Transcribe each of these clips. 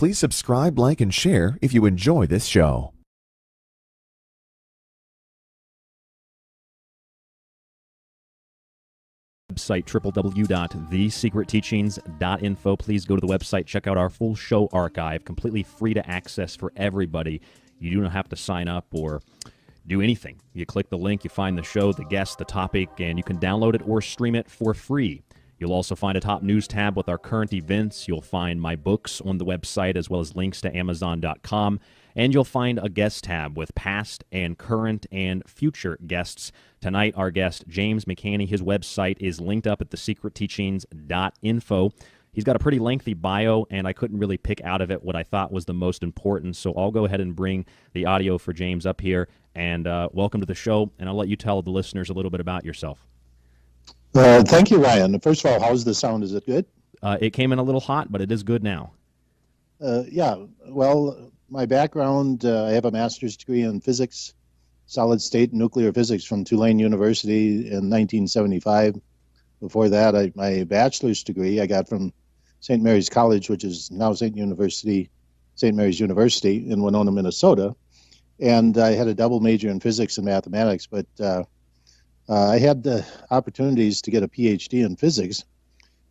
Please subscribe, like, and share if you enjoy this show. Website www.thesecretteachings.info. Please go to the website, check out our full show archive, completely free to access for everybody. You do not have to sign up or do anything. You click the link, you find the show, the guest, the topic, and you can download it or stream it for free. You'll also find a top news tab with our current events. You'll find my books on the website as well as links to Amazon.com. And you'll find a guest tab with past and current and future guests. Tonight, our guest, James McCanney, his website is linked up at thesecretteachings.info. He's got a pretty lengthy bio, and I couldn't really pick out of it what I thought was the most important, so I'll go ahead and bring the audio for James up here. And welcome to the show, and I'll let you tell the listeners a little bit about yourself. Thank you, Ryan. First of all, how's the sound? Is it good? It came in a little hot, but it is good now. Well, my background, I have a master's degree in physics, solid state nuclear physics from Tulane University in 1975. Before that, my bachelor's degree I got from St. Mary's College, which is now St. Mary's University in Winona, Minnesota. And I had a double major in physics and mathematics, but I had the opportunities to get a PhD in physics,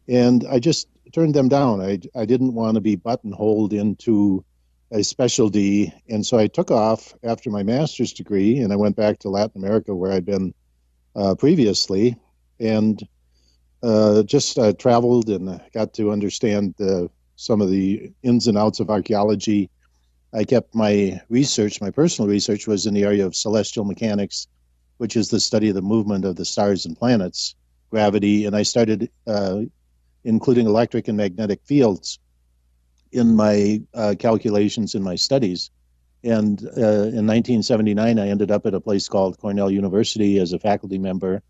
and I just turned them down. I didn't want to be buttonholed into a specialty, and so I took off after my master's degree, and I went back to Latin America where I'd been previously, and just traveled and got to understand some of the ins and outs of archaeology. I kept my personal research was in the area of celestial mechanics, which is the study of the movement of the stars and planets, gravity, and I started including electric and magnetic fields in my calculations in my studies. And in 1979, I ended up at a place called Cornell University as a faculty member.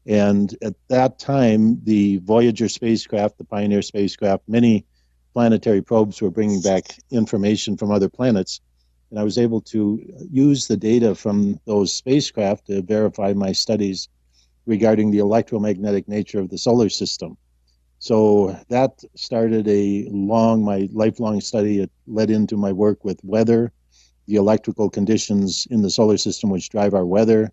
And at that time, the Voyager spacecraft, the Pioneer spacecraft, many planetary probes were bringing back information from other planets. And I was able to use the data from those spacecraft to verify my studies regarding the electromagnetic nature of the solar system. So that started my lifelong study. It led into my work with weather, the electrical conditions in the solar system which drive our weather,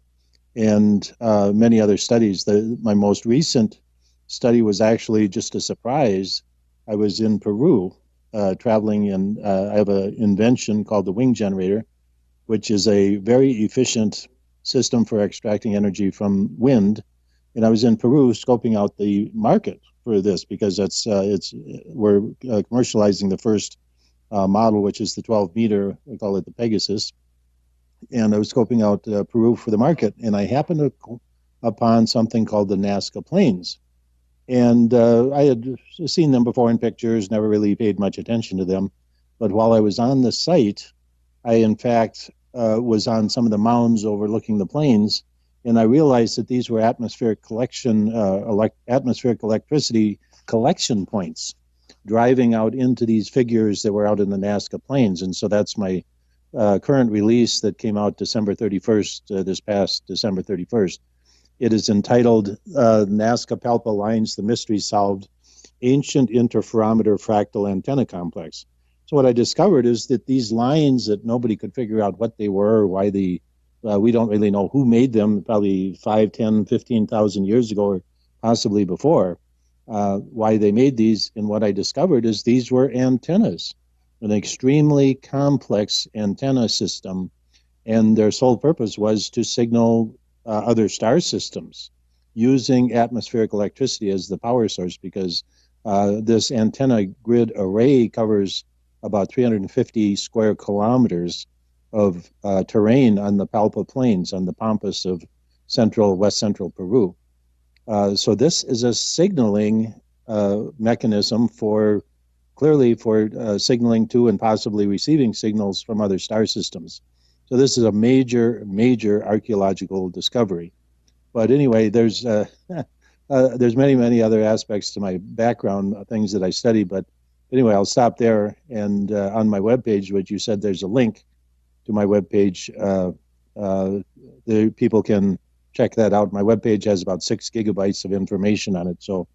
and many other studies. My most recent study was actually just a surprise. I was in Peru traveling, and I have an invention called the wing generator, which is a very efficient system for extracting energy from wind. And I was in Peru scoping out the market for this because we're commercializing the first model, which is the 12-meter. We call it the Pegasus. And I was scoping out Peru for the market, and I happened upon something called the Nazca Plains. And I had seen them before in pictures, never really paid much attention to them. But while I was on the site, I, in fact, was on some of the mounds overlooking the plains, and I realized that these were atmospheric electricity collection points driving out into these figures that were out in the Nazca Plains. And so that's my current release that came out December 31st, this past December 31st. It is entitled Nazca Palpa Lines, The Mystery Solved, Ancient Interferometer Fractal Antenna Complex. So what I discovered is that these lines that nobody could figure out what they were or why we don't really know who made them, probably 5, 10, 15,000 years ago or possibly before, why they made these. And what I discovered is these were antennas, an extremely complex antenna system, and their sole purpose was to signal other star systems using atmospheric electricity as the power source, because this antenna grid array covers about 350 square kilometers of terrain on the Palpa Plains, on the Pampas of west central Peru. So this is a signaling mechanism for signaling to and possibly receiving signals from other star systems. So this is a major, major archaeological discovery. But anyway, there's many, many other aspects to my background, things that I study. But anyway, I'll stop there. And on my webpage, which you said there's a link to my webpage, the people can check that out. My webpage has about 6 gigabytes of information on it. So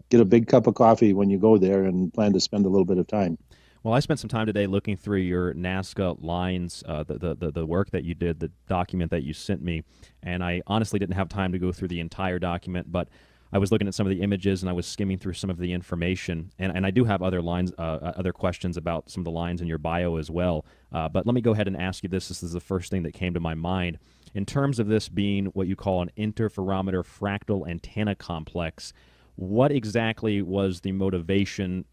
get a big cup of coffee when you go there and plan to spend a little bit of time. Well, I spent some time today looking through your Nazca lines, the work that you did, the document that you sent me, and I honestly didn't have time to go through the entire document, but I was looking at some of the images and I was skimming through some of the information, and I do have other lines, other questions about some of the lines in your bio as well. But let me go ahead and ask you this. This is the first thing that came to my mind. In terms of this being what you call an interferometer fractal antenna complex, what exactly was the motivation,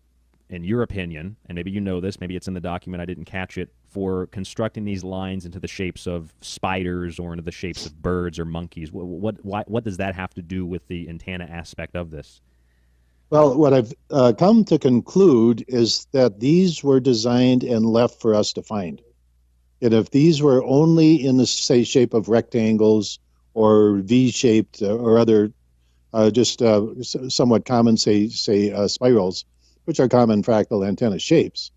in your opinion, and maybe you know this, maybe it's in the document, I didn't catch it, for constructing these lines into the shapes of spiders or into the shapes of birds or monkeys? What does that have to do with the antenna aspect of this? Well, what I've come to conclude is that these were designed and left for us to find. And if these were only in the, say, shape of rectangles or V-shaped or other somewhat common, say spirals, which are common fractal antenna shapes,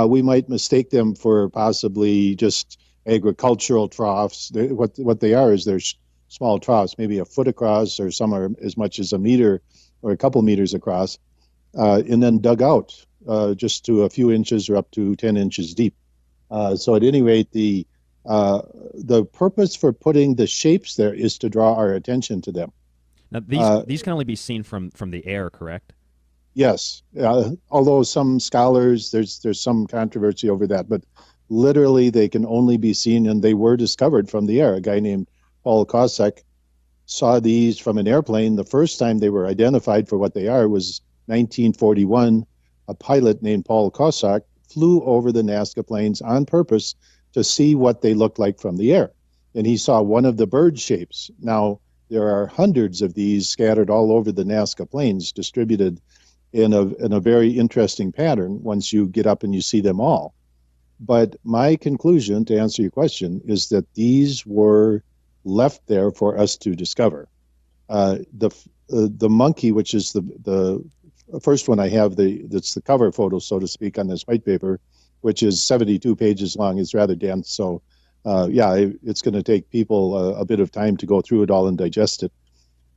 we might mistake them for possibly just agricultural troughs. What they are is they're small troughs, maybe a foot across, or some are as much as a meter or a couple meters across, and then dug out just to a few inches or up to 10 inches deep. So at any rate, the purpose for putting the shapes there is to draw our attention to them. Now, these can only be seen from the air, correct? Yes, although some scholars, there's some controversy over that, but literally they can only be seen, and they were discovered from the air. A guy named Paul Kossak saw these from an airplane. The first time they were identified for what they are was 1941. A pilot named Paul Kossak flew over the Nazca Plains on purpose to see what they looked like from the air, and he saw one of the bird shapes. Now, there are hundreds of these scattered all over the Nazca Plains, distributed in a very interesting pattern once you get up and you see them all. But my conclusion, to answer your question, is that these were left there for us to discover. The monkey, which is the first one I have, that's the cover photo, so to speak, on this white paper, which is 72 pages long, is rather dense. So it's going to take people a bit of time to go through it all and digest it.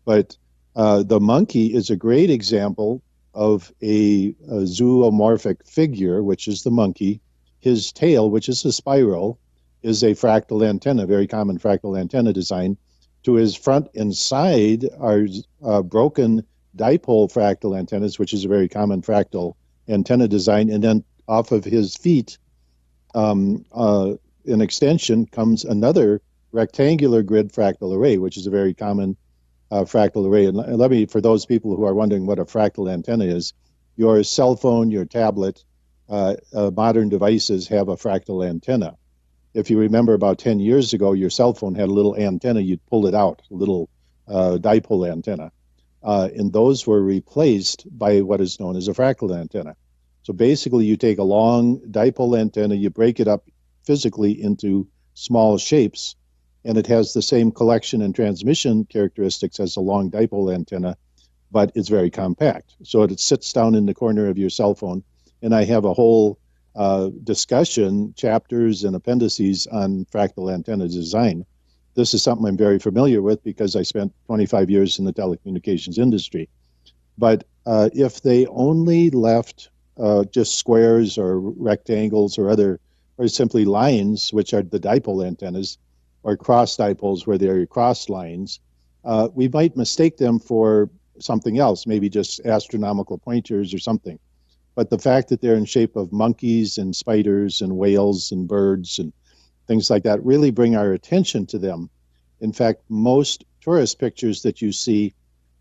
But the monkey is a great example of a zoomorphic figure, which is the monkey. His tail, which is a spiral, is a fractal antenna, very common fractal antenna design. To his front and side are broken dipole fractal antennas, which is a very common fractal antenna design. And then off of his feet, in extension, comes another rectangular grid fractal array, which is a very common fractal array. And let me, for those people who are wondering what a fractal antenna is, your cell phone, your tablet, modern devices have a fractal antenna. If you remember, about 10 years ago, your cell phone had a little antenna. You'd pull it out, a little dipole antenna. And those were replaced by what is known as a fractal antenna. So basically, you take a long dipole antenna, you break it up physically into small shapes, and it has the same collection and transmission characteristics as a long dipole antenna, but it's very compact. So it sits down in the corner of your cell phone, and I have a whole discussion, chapters and appendices on fractal antenna design. This is something I'm very familiar with because I spent 25 years in the telecommunications industry. But if they only left just squares or rectangles or simply lines, which are the dipole antennas, or cross dipoles where they're cross lines, we might mistake them for something else, maybe just astronomical pointers or something. But the fact that they're in shape of monkeys and spiders and whales and birds and things like that really bring our attention to them. In fact, most tourist pictures that you see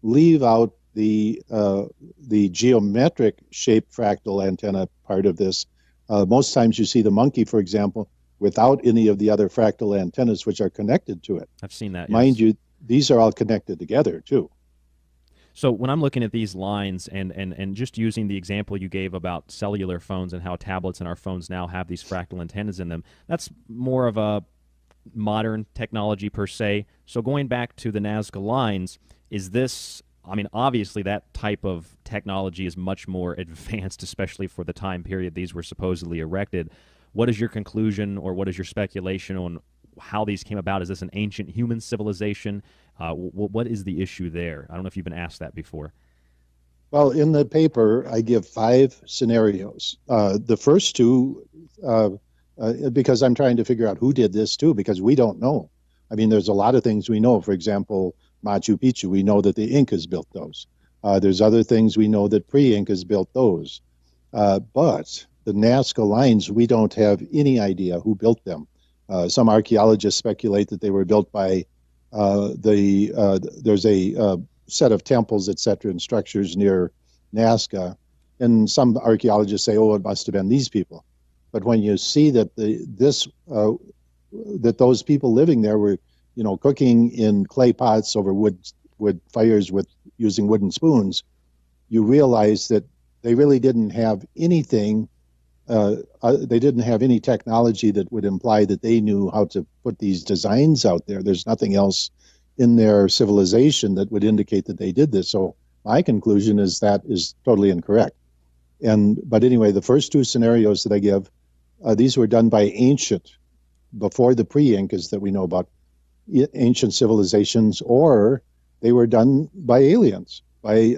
leave out the geometric shaped fractal antenna part of this. Most times you see the monkey, for example, without any of the other fractal antennas which are connected to it. I've seen that. Mind yes. you, these are all connected together too. So when I'm looking at these lines and just using the example you gave about cellular phones and how tablets and our phones now have these fractal antennas in them, that's more of a modern technology per se. So going back to the Nazca lines, is this, I mean, obviously that type of technology is much more advanced, especially for the time period these were supposedly erected. What is your conclusion or what is your speculation on how these came about? Is this an ancient human civilization? What is the issue there? I don't know if you've been asked that before. Well, in the paper, I give 5 scenarios. The first two, because I'm trying to figure out who did this too, because we don't know. I mean, there's a lot of things we know. For example, Machu Picchu, we know that the Incas built those. There's other things we know that pre-Incas built those. But the Nazca lines, we don't have any idea who built them. Some archaeologists speculate that they were built by there's a set of temples, etc., and structures near Nazca, and some archaeologists say, "Oh, it must have been these people." But when you see that that those people living there were, cooking in clay pots over wood fires with using wooden spoons, you realize that they really didn't have anything. They didn't have any technology that would imply that they knew how to put these designs out there. There's nothing else in their civilization that would indicate that they did this. So my conclusion is that is totally incorrect. But anyway, the first two scenarios that I give, these were done by ancient, before the pre-Incas that we know about, ancient civilizations, or they were done by aliens, by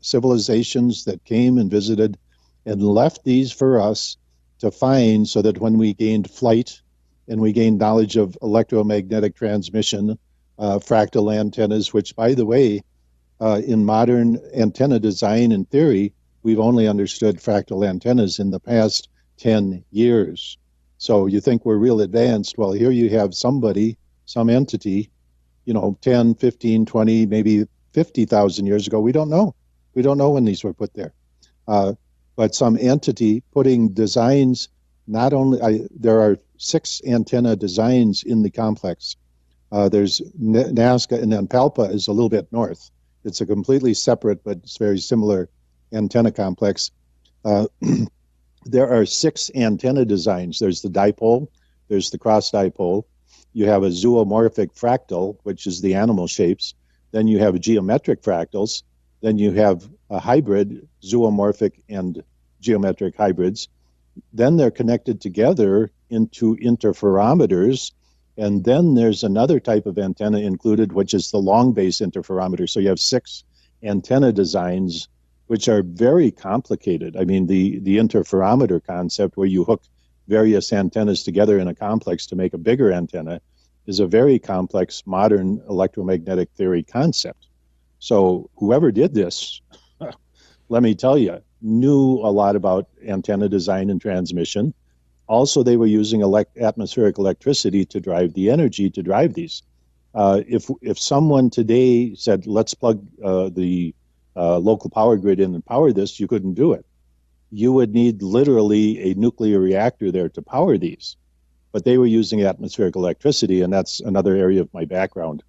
civilizations that came and visited and left these for us to find, so that when we gained flight and we gained knowledge of electromagnetic transmission, fractal antennas, which, by the way, in modern antenna design and theory, we've only understood fractal antennas in the past 10 years. So you think we're real advanced. Well, here you have somebody, some entity, 10, 15, 20, maybe 50,000 years ago. We don't know. We don't know when these were put there. But some entity putting designs, not only, there are 6 antenna designs in the complex. There's Nazca, and then Palpa is a little bit north. It's a completely separate, but it's very similar antenna complex. There are 6 antenna designs. There's the dipole, there's the cross dipole. You have a zoomorphic fractal, which is the animal shapes. Then you have geometric fractals. Then you have a hybrid, zoomorphic and geometric hybrids. Then they're connected together into interferometers. And then there's another type of antenna included, which is the long base interferometer. So you have 6 antenna designs, which are very complicated. I mean, the interferometer concept, where you hook various antennas together in a complex to make a bigger antenna, is a very complex modern electromagnetic theory concept. So whoever did this, let me tell you, knew a lot about antenna design and transmission. Also, they were using atmospheric electricity to drive the energy to drive these. If someone today said, let's plug the local power grid in and power this, you couldn't do it. You would need literally a nuclear reactor there to power these. But they were using atmospheric electricity, and that's another area of my background.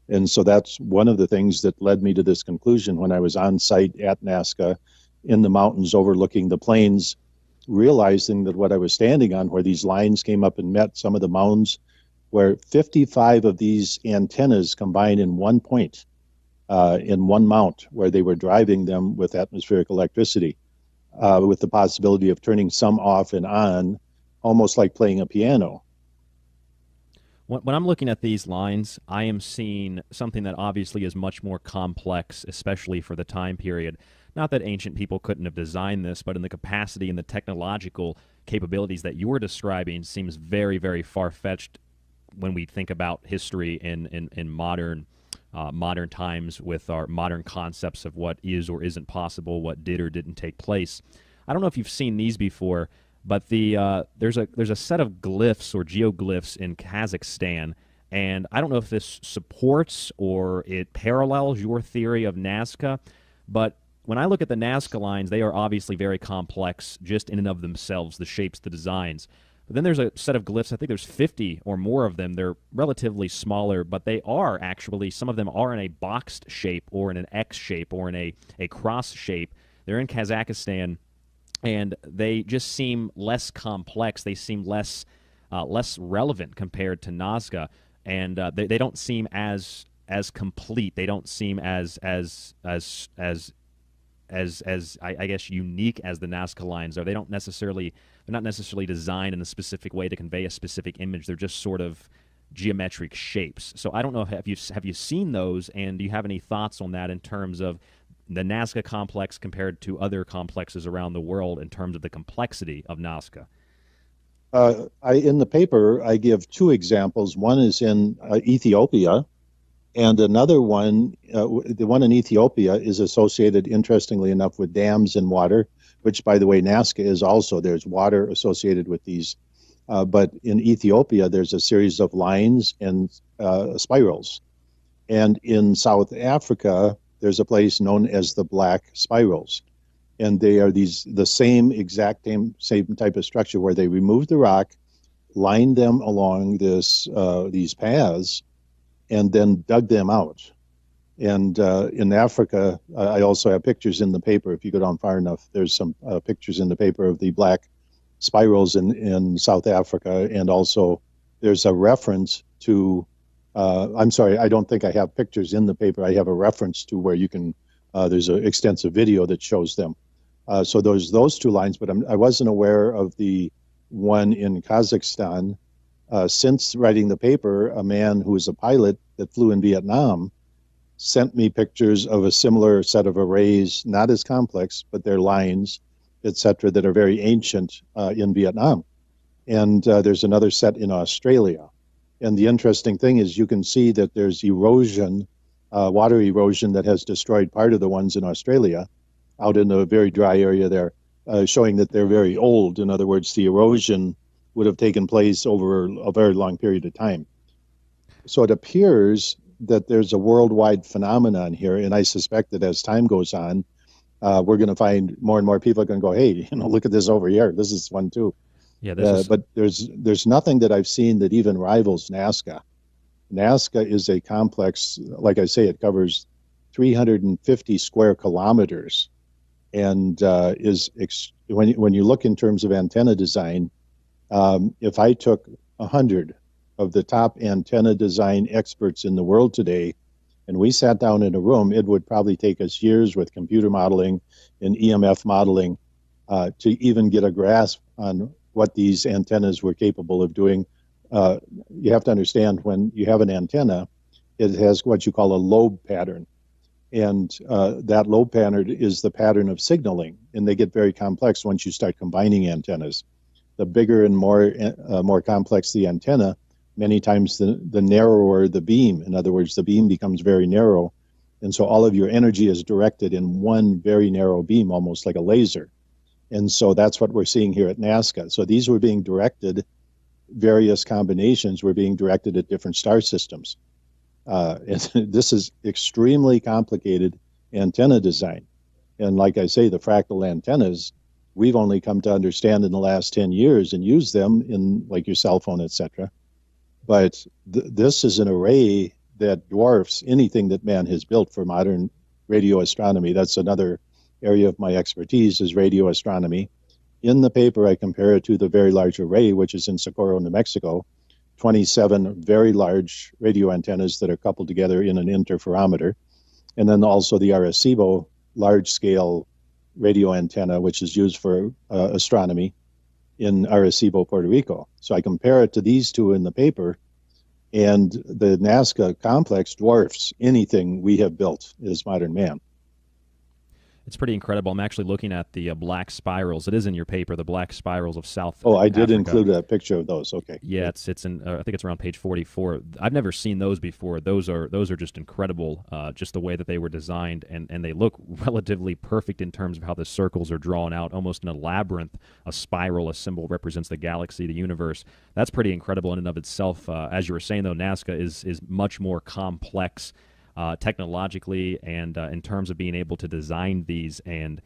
And so that's one of the things that led me to this conclusion when I was on site at Nazca in the mountains overlooking the plains, realizing that what I was standing on, where these lines came up and met some of the mounds, where 55 of these antennas combined in one point, in one mount, where they were driving them with atmospheric electricity, with the possibility of turning some off and on, almost like playing a piano. When I'm looking at these lines, I am seeing something that obviously is much more complex, especially for the time period. Not that ancient people couldn't have designed this, but in the capacity and the technological capabilities that you were describing seems very, very far-fetched when we think about history in modern times, with our modern concepts of what is or isn't possible, what did or didn't take place. I don't know if you've seen these before, but there's a set of glyphs or geoglyphs in Kazakhstan, and I don't know if this supports or it parallels your theory of Nazca, but when I look at the Nazca lines, they are obviously very complex just in and of themselves, the shapes, the designs. But then there's a set of glyphs, I think there's 50 or more of them. They're relatively smaller, but they are actually, some of them are in a boxed shape or in an X shape or in a cross shape. They're in Kazakhstan, and they just seem less complex. They seem less relevant compared to Nazca, and they don't seem as complete. They don't seem as I guess unique as the Nazca lines are. They're not necessarily designed in a specific way to convey a specific image. They're just sort of geometric shapes. So I don't know, have you seen those, and do you have any thoughts on that in terms of the Nazca complex compared to other complexes around the world in terms of the complexity of Nazca? In the paper, I give two examples. One is in Ethiopia, and another one, the one in Ethiopia, is associated, interestingly enough, with dams and water, which, by the way, Nazca is also. There's water associated with these. But in Ethiopia, there's a series of lines and spirals. And in South Africa, there's a place known as the Black Spirals. And they are the same exact same type of structure where they removed the rock, lined them along these paths, and then dug them out. And in Africa, I also have pictures in the paper. If you go down far enough, there's some pictures in the paper of the black spirals in South Africa. And also there's a reference to, I'm sorry, I don't think I have pictures in the paper. I have a reference to where you can, there's an extensive video that shows them. So there's those two lines, but I wasn't aware of the one in Kazakhstan. Since writing the paper, a man who was a pilot that flew in Vietnam sent me pictures of a similar set of arrays, not as complex, but they're lines, etc., that are very ancient in Vietnam. And there's another set in Australia. And the interesting thing is you can see that there's erosion, water erosion that has destroyed part of the ones in Australia out in a very dry area there, showing that they're very old. In other words, the erosion would have taken place over a very long period of time. So it appears that there's a worldwide phenomenon here, and I suspect that as time goes on, we're going to find more and more people are going to go, hey, look at this over here. This is one too. Yeah, but there's nothing that I've seen that even rivals Nazca. Nazca is a complex, like I say, it covers 350 square kilometers, and when you look in terms of antenna design, if I took 100 of the top antenna design experts in the world today, and we sat down in a room, it would probably take us years with computer modeling and EMF modeling to even get a grasp on what these antennas were capable of doing. You have to understand, when you have an antenna, it has what you call a lobe pattern. And that lobe pattern is the pattern of signaling, and they get very complex once you start combining antennas. The bigger and more complex the antenna, many times the narrower the beam. In other words, the beam becomes very narrow, and so all of your energy is directed in one very narrow beam, almost like a laser. And so that's what we're seeing here at Nazca. So these were being directed, various combinations were being directed at different star systems. And this is extremely complicated antenna design. And like I say, the fractal antennas, we've only come to understand in the last 10 years and use them in like your cell phone, etc. But this is an array that dwarfs anything that man has built for modern radio astronomy. That's another area of my expertise, is radio astronomy. In the paper, I compare it to the Very Large Array, which is in Socorro, New Mexico, 27 very large radio antennas that are coupled together in an interferometer. And then also the Arecibo large-scale radio antenna, which is used for astronomy in Arecibo, Puerto Rico. So I compare it to these two in the paper, and the Nazca complex dwarfs anything we have built as modern man. It's pretty incredible. I'm actually looking at the black spirals. It is in your paper, the black spirals of South Oh, I did Africa. include a picture of those. Okay. Yeah, it's in. I think it's around page 44. I've never seen those before. Those are just incredible. Just the way that they were designed, and they look relatively perfect in terms of how the circles are drawn out, almost in a labyrinth. A spiral, a symbol, represents the galaxy, the universe. That's pretty incredible in and of itself. As you were saying, though, Nazca is much more complex. Technologically and in terms of being able to design these, and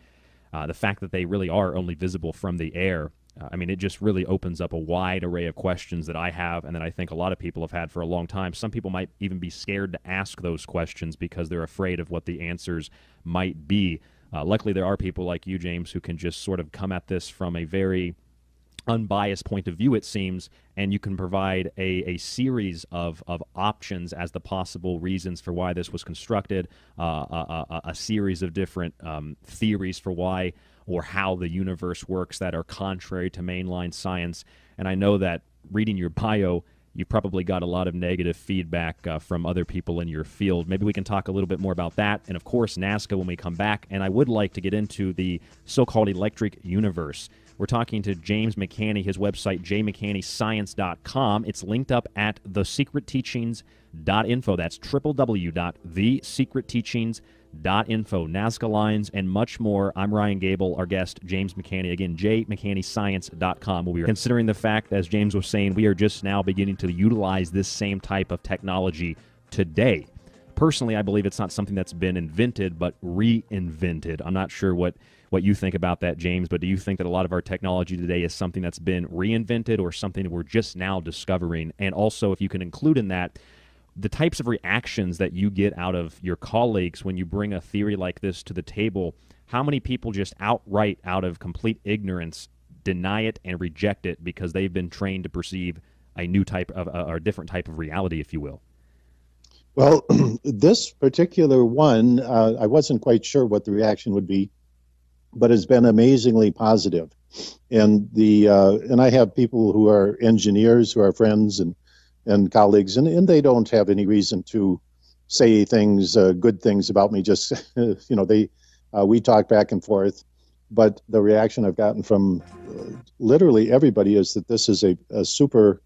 the fact that they really are only visible from the air. I mean, it just really opens up a wide array of questions that I have, and that I think a lot of people have had for a long time. Some people might even be scared to ask those questions because they're afraid of what the answers might be. Luckily, there are people like you, James, who can just sort of come at this from a very unbiased point of view, it seems, and you can provide a series of options as the possible reasons for why this was constructed, a series of different theories for why or how the universe works that are contrary to mainline science. And I know that reading your bio, you probably got a lot of negative feedback from other people in your field. Maybe we can talk a little bit more about that, and of course Nazca when we come back. And I would like to get into the so-called electric universe. We're talking to James McCanney, his website, jmccanneyscience.com. It's linked up at thesecretteachings.info. That's www.thesecretteachings.info. Nazca lines and much more. I'm Ryan Gable, our guest, James McCanney. Again, jmccanneyscience.com. We are considering the fact, as James was saying, we are just now beginning to utilize this same type of technology today. Personally, I believe it's not something that's been invented, but reinvented. I'm not sure what you think about that, James, but do you think that a lot of our technology today is something that's been reinvented or something we're just now discovering? And also, if you can include in that, the types of reactions that you get out of your colleagues when you bring a theory like this to the table, how many people just outright, out of complete ignorance, deny it and reject it because they've been trained to perceive a new type of, or a different type of reality, if you will? Well, this particular one, I wasn't quite sure what the reaction would be, but has been amazingly positive. And and I have people who are engineers who are friends and colleagues, and they don't have any reason to say things, good things about me. Just we talk back and forth. But the reaction I've gotten from literally everybody is that this is a super.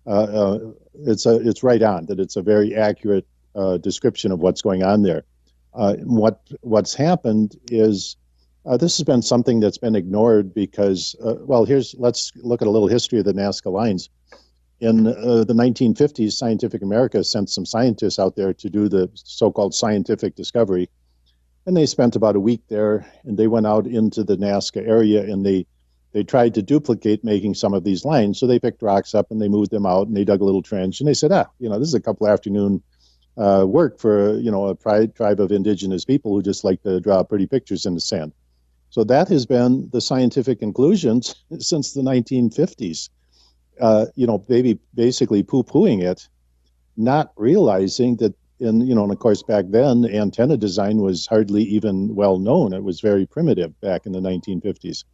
It's right on. That it's a very accurate description of what's going on there. What's happened is this has been something that's been ignored because let's look at a little history of the Nazca lines. In the 1950s, Scientific America sent some scientists out there to do the so-called scientific discovery, and they spent about a week there. And they went out into the Nazca area and they tried to duplicate making some of these lines. So they picked rocks up and they moved them out and they dug a little trench and they said, this is a couple afternoon work for a tribe of indigenous people who just like to draw pretty pictures in the sand. So that has been the scientific conclusions since the 1950s. Basically poo-pooing it, not realizing that and of course back then antenna design was hardly even well known. It was very primitive back in the 1950s.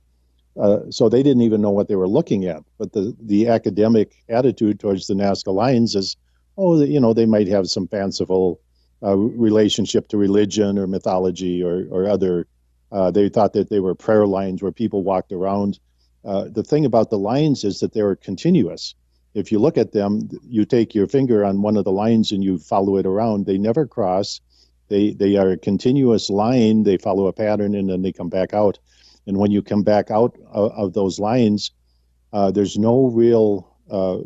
So they didn't even know what they were looking at. But the academic attitude towards the Nazca lines is, they might have some fanciful relationship to religion or mythology or other. They thought that they were prayer lines where people walked around. The thing about the lines is that they were continuous. If you look at them, you take your finger on one of the lines and you follow it around. They never cross. They are a continuous line. They follow a pattern and then they come back out. And when you come back out of those lines, there's no real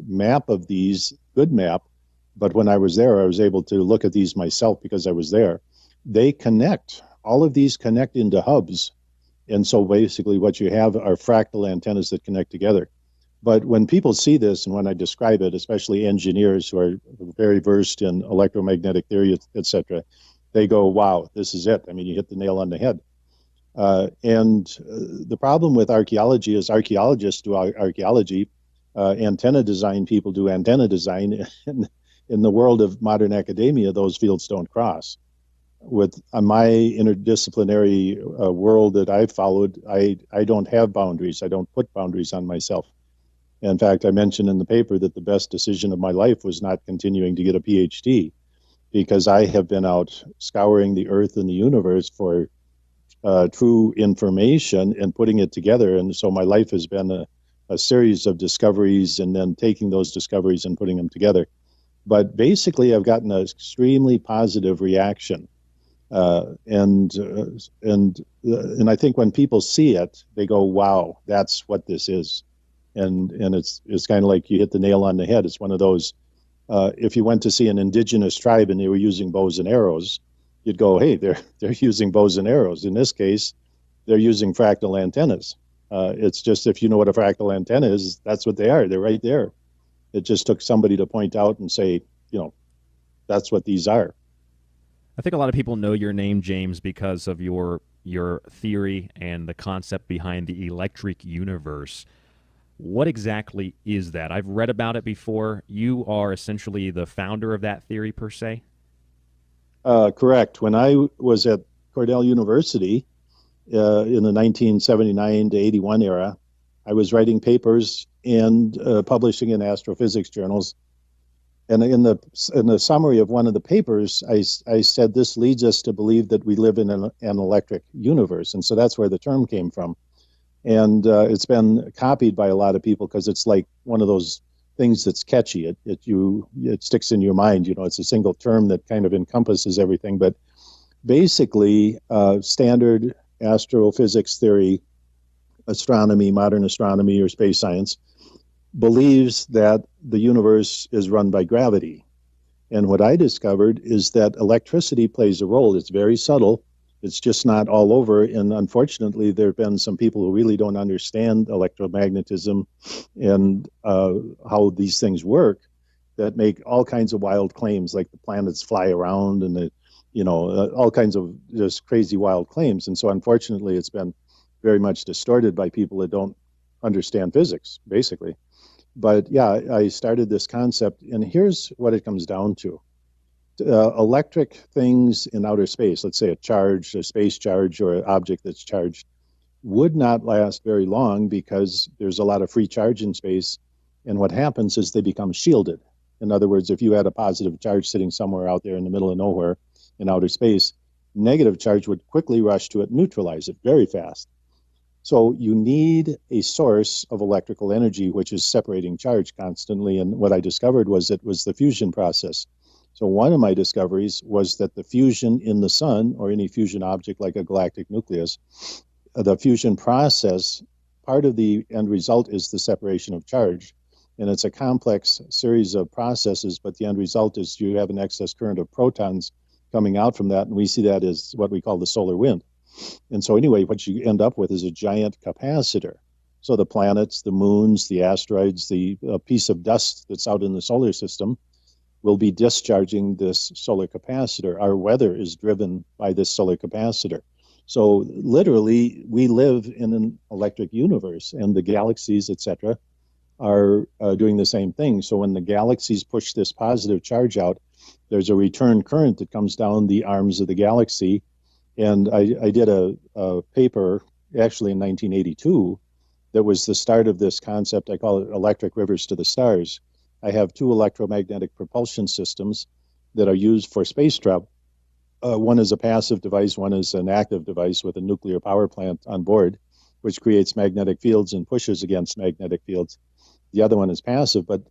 map of these, good map. But when I was there, I was able to look at these myself because I was there. They connect. All of these connect into hubs. And so basically what you have are fractal antennas that connect together. But when people see this and when I describe it, especially engineers who are very versed in electromagnetic theory, et cetera, they go, wow, this is it. I mean, you hit the nail on the head. The problem with archaeology is archaeologists do archaeology, antenna design people do antenna design. In the world of modern academia, those fields don't cross. With my interdisciplinary world that I've followed, I don't have boundaries. I don't put boundaries on myself. In fact, I mentioned in the paper that the best decision of my life was not continuing to get a PhD, because I have been out scouring the earth and the universe for true information and putting it together. And so my life has been a series of discoveries and then taking those discoveries and putting them together. But basically, I've gotten an extremely positive reaction. And I think when people see it, they go, wow, that's what this is. And it's kind of like you hit the nail on the head. It's one of those, if you went to see an indigenous tribe and they were using bows and arrows, you'd go, hey, they're using bows and arrows. In this case, they're using fractal antennas. It's just, if you know what a fractal antenna is, that's what they are. They're right there. It just took somebody to point out and say, that's what these are. I think a lot of people know your name, James, because of your theory and the concept behind the electric universe. What exactly is that? I've read about it before. You are essentially the founder of that theory, per se? Correct. When I was at Cornell University in the 1979 to 81 era, I was writing papers and publishing in astrophysics journals And in the summary of one of the papers, I said this leads us to believe that we live in an electric universe, and so that's where the term came from. And it's been copied by a lot of people because it's like one of those things that's catchy. It sticks in your mind. You know, it's a single term that kind of encompasses everything. But basically, standard astrophysics theory, astronomy, modern astronomy, or space science believes that the universe is run by gravity. And what I discovered is that electricity plays a role. It's very subtle. It's just not all over. And unfortunately, there have been some people who really don't understand electromagnetism and how these things work that make all kinds of wild claims, like the planets fly around and all kinds of just crazy wild claims. And so unfortunately, it's been very much distorted by people that don't understand physics, basically. But yeah, I started this concept, and here's what it comes down to. Electric things in outer space, let's say a space charge, or an object that's charged, would not last very long because there's a lot of free charge in space. And what happens is they become shielded. In other words, if you had a positive charge sitting somewhere out there in the middle of nowhere in outer space, negative charge would quickly rush to it, neutralize it very fast. So you need a source of electrical energy, which is separating charge constantly. And what I discovered was it was the fusion process. So one of my discoveries was that the fusion in the sun, or any fusion object like a galactic nucleus, the fusion process, part of the end result is the separation of charge. And it's a complex series of processes, but the end result is you have an excess current of protons coming out from that. And we see that as what we call the solar wind. And so anyway, what you end up with is a giant capacitor. So the planets, the moons, the asteroids, the piece of dust that's out in the solar system will be discharging this solar capacitor. Our weather is driven by this solar capacitor. So literally, we live in an electric universe, and the galaxies, etc., are doing the same thing. So when the galaxies push this positive charge out, there's a return current that comes down the arms of the galaxy. And I did a paper, actually in 1982, that was the start of this concept. I call it electric rivers to the stars. I have two electromagnetic propulsion systems that are used for space travel. One is a passive device, one is an active device with a nuclear power plant on board, which creates magnetic fields and pushes against magnetic fields. The other one is passive, but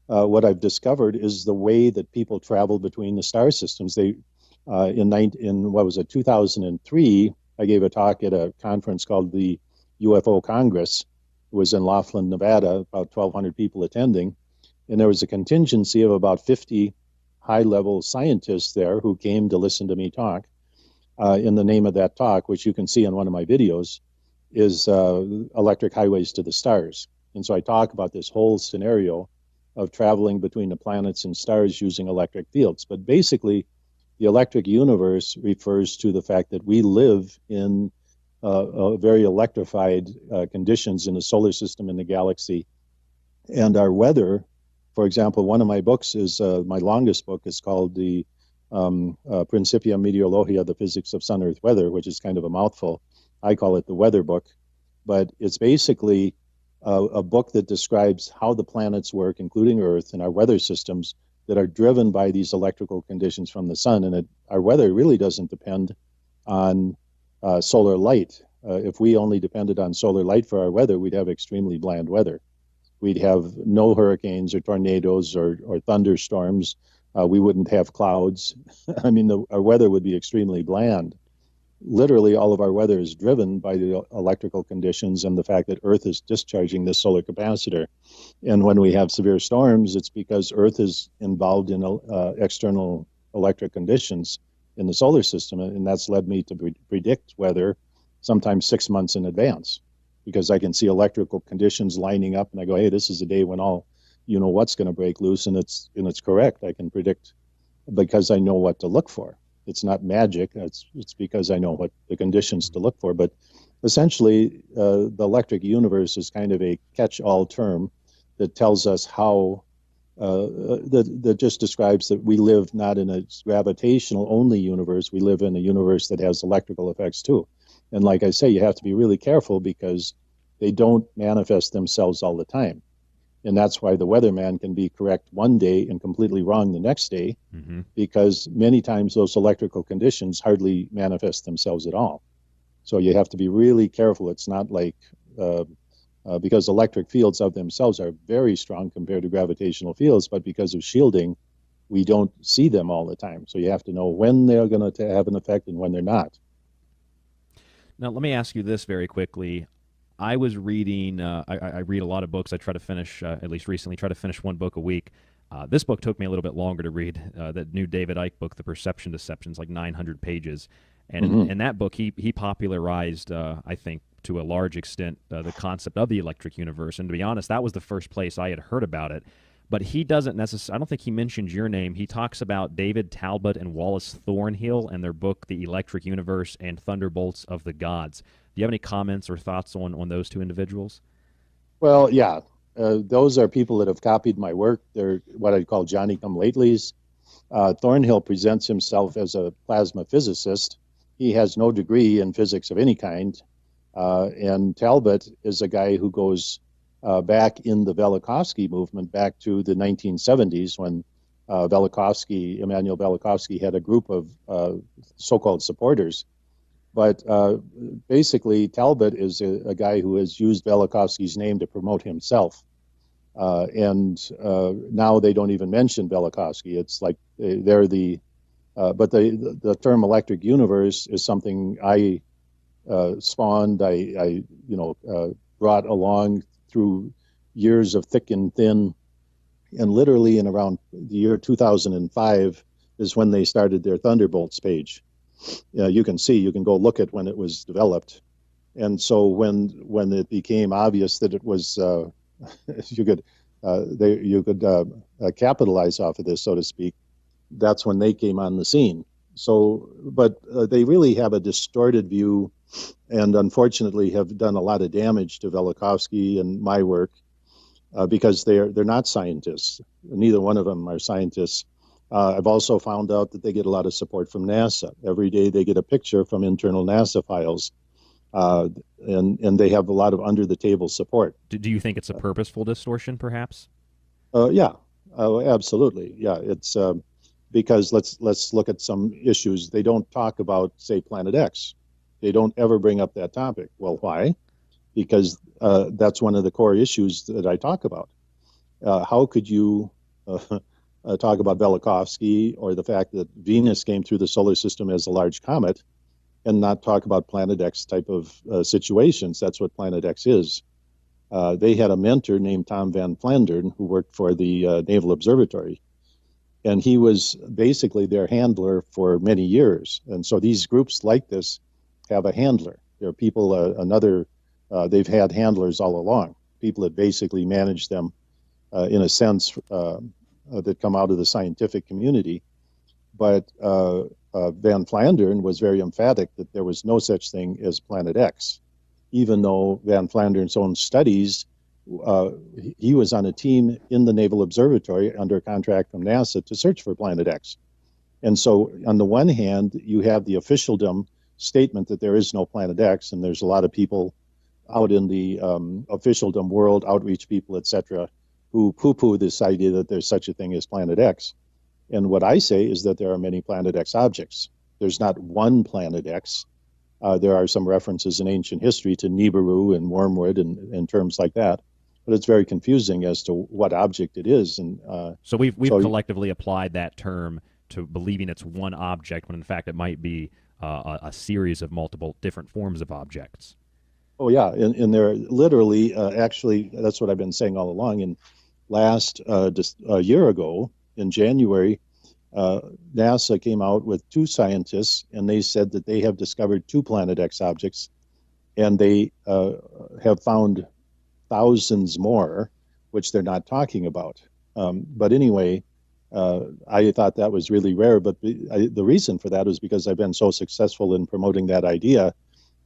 what I've discovered is the way that people travel between the star systems. In what was it, 2003, I gave a talk at a conference called the UFO Congress. It was in Laughlin, Nevada, about 1,200 people attending. And there was a contingency of about 50 high-level scientists there who came to listen to me talk. In the name of that talk, which you can see in one of my videos, is Electric Highways to the Stars. And so I talk about this whole scenario of traveling between the planets and stars using electric fields. But basically, the electric universe refers to the fact that we live in very electrified conditions in the solar system, in the galaxy. And our weather, for example, one of my books is, my longest book is called the Principia Meteorologia, the Physics of Sun-Earth Weather, which is kind of a mouthful. I call it the weather book. But it's basically a book that describes how the planets work, including Earth, and our weather systems that are driven by these electrical conditions from the sun. And our weather really doesn't depend on solar light. If we only depended on solar light for our weather, we'd have extremely bland weather. We'd have no hurricanes or tornadoes or thunderstorms. We wouldn't have clouds. I mean, our weather would be extremely bland. Literally, all of our weather is driven by the electrical conditions and the fact that Earth is discharging this solar capacitor. And when we have severe storms, it's because Earth is involved in external electric conditions in the solar system. And that's led me to predict weather sometimes 6 months in advance, because I can see electrical conditions lining up and I go, hey, this is the day when what's going to break loose. And it's correct. I can predict because I know what to look for. It's not magic. It's because I know what the conditions to look for. But essentially, the electric universe is kind of a catch-all term that tells us how, that just describes that we live not in a gravitational-only universe. We live in a universe that has electrical effects too. And like I say, you have to be really careful because they don't manifest themselves all the time. And that's why the weatherman can be correct one day and completely wrong the next day, because many times those electrical conditions hardly manifest themselves at all. So you have to be really careful. It's not like, because electric fields of themselves are very strong compared to gravitational fields, but because of shielding, we don't see them all the time. So you have to know when they're going to have an effect and when they're not. Now, let me ask you this very quickly. I was reading, I read a lot of books. I try to finish, at least recently, try to finish one book a week. This book took me a little bit longer to read. That new David Icke book, The Perception Deception, is like 900 pages. And in that book, he popularized, I think, to a large extent, the concept of the electric universe. And to be honest, that was the first place I had heard about it. But he doesn't necessarily, I don't think he mentions your name. He talks about David Talbot and Wallace Thornhill and their book, The Electric Universe and Thunderbolts of the Gods. Do you have any comments or thoughts on those two individuals? Well, yeah, those are people that have copied my work. They're what I'd call Johnny-come-latelys. Thornhill presents himself as a plasma physicist. He has no degree in physics of any kind. And Talbot is a guy who goes back in the Velikovsky movement back to the 1970s when Immanuel Velikovsky had a group of so-called supporters. But basically, Talbot is a guy who has used Velikovsky's name to promote himself. And now they don't even mention Velikovsky. It's like they're but the term electric universe is something I spawned, I brought along through years of thick and thin. And literally in around the year 2005 is when they started their Thunderbolts page. You can go look at when it was developed. And so when it became obvious that it was, you could capitalize off of this, so to speak, that's when they came on the scene. So, but they really have a distorted view and unfortunately have done a lot of damage to Velikovsky and my work because they're not scientists. Neither one of them are scientists. I've also found out that they get a lot of support from NASA. Every day they get a picture from internal NASA files, and they have a lot of under-the-table support. Do you think it's a purposeful distortion, perhaps? Yeah, absolutely. Yeah, it's because let's look at some issues. They don't talk about, say, Planet X. They don't ever bring up that topic. Well, why? Because that's one of the core issues that I talk about. How could you talk about Velikovsky or the fact that Venus came through the solar system as a large comet and not talk about Planet X type of situations? That's what Planet X is. They had a mentor named Tom Van Flandern who worked for the Naval Observatory. And he was basically their handler for many years. And so these groups like this have a handler. There are people, they've had handlers all along, people that basically manage them in a sense that come out of the scientific community. But Van Flandern was very emphatic that there was no such thing as Planet X, even though Van Flandern's own studies, he was on a team in the Naval Observatory under a contract from NASA to search for Planet X. And so on the one hand, you have the officialdom statement that there is no Planet X, and there's a lot of people out in the officialdom world, outreach people, etc., who poo-poo this idea that there's such a thing as Planet X. And what I say is that there are many Planet X objects. There's not one Planet X. There are some references in ancient history to Nibiru and Wormwood and terms like that. But it's very confusing as to what object it is. And so we've collectively applied that term to believing it's one object when in fact it might be a series of multiple different forms of objects. Oh, yeah. And they're literally, actually, that's what I've been saying all along. And just a year ago, in January, NASA came out with two scientists, and they said that they have discovered two Planet X objects, and they have found thousands more, which they're not talking about. But anyway, I thought that was really rare. But the reason for that is because I've been so successful in promoting that idea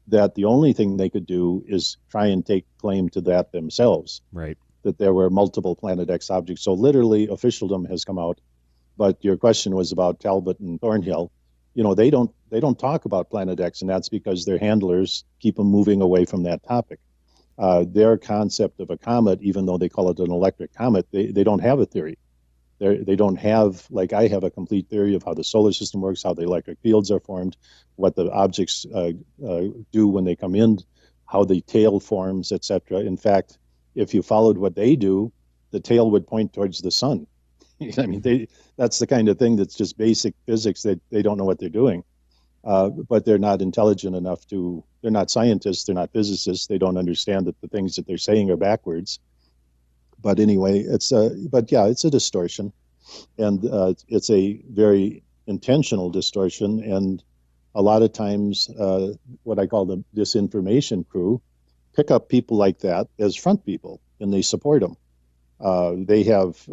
that the only thing they could do is try and take claim to that themselves. Right. That there were multiple Planet X objects. So literally, officialdom has come out. But your question was about Talbot and Thornhill. You know, they don't talk about Planet X, and that's because their handlers keep them moving away from that topic. Their concept of a comet, even though they call it an electric comet, they don't have a theory. They don't have, like I have, a complete theory of how the solar system works, how the electric fields are formed, what the objects do when they come in, how the tail forms, etc. In fact, if you followed what they do, the tail would point towards the sun. I mean, that's the kind of thing that's just basic physics. They don't know what they're doing, but they're not intelligent enough to. They're not scientists. They're not physicists. They don't understand that the things that they're saying are backwards. But anyway, it's a distortion, and it's a very intentional distortion. And a lot of times, what I call the disinformation crew pick up people like that as front people, and they support them. They have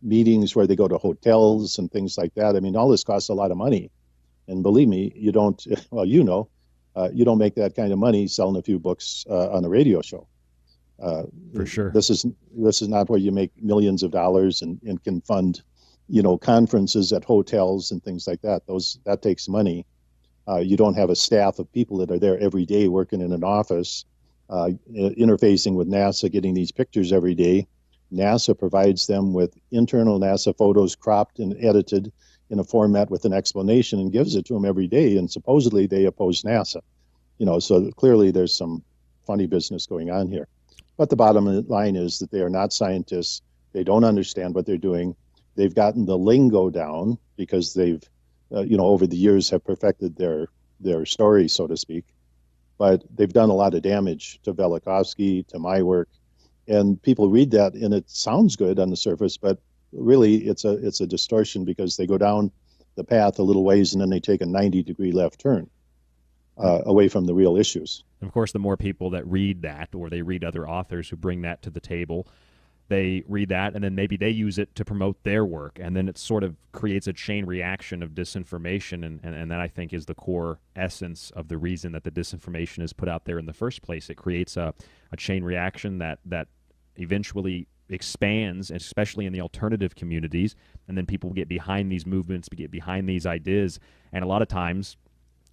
meetings where they go to hotels and things like that. I mean, all this costs a lot of money. And believe me, you don't, well, you don't make that kind of money selling a few books on a radio show. For sure. This is not where you make millions of dollars and can fund, conferences at hotels and things like that. That takes money. You don't have a staff of people that are there every day working in an office, interfacing with NASA, getting these pictures every day. NASA provides them with internal NASA photos cropped and edited in a format with an explanation and gives it to them every day. And supposedly they oppose NASA. So clearly there's some funny business going on here. But the bottom line is that they are not scientists. They don't understand what they're doing. They've gotten the lingo down because they've, over the years have perfected their story, so to speak. But they've done a lot of damage to Velikovsky, to my work. And people read that and it sounds good on the surface, but really it's a distortion because they go down the path a little ways and then they take a 90-degree left turn away from the real issues. And of course, the more people that read that, or they read other authors who bring that to the table, they read that and then maybe they use it to promote their work, and then it sort of creates a chain reaction of disinformation, and that I think is the core essence of the reason that the disinformation is put out there in the first place. It creates a chain reaction that eventually expands, especially in the alternative communities, and then people get behind these movements, get behind these ideas, and a lot of times,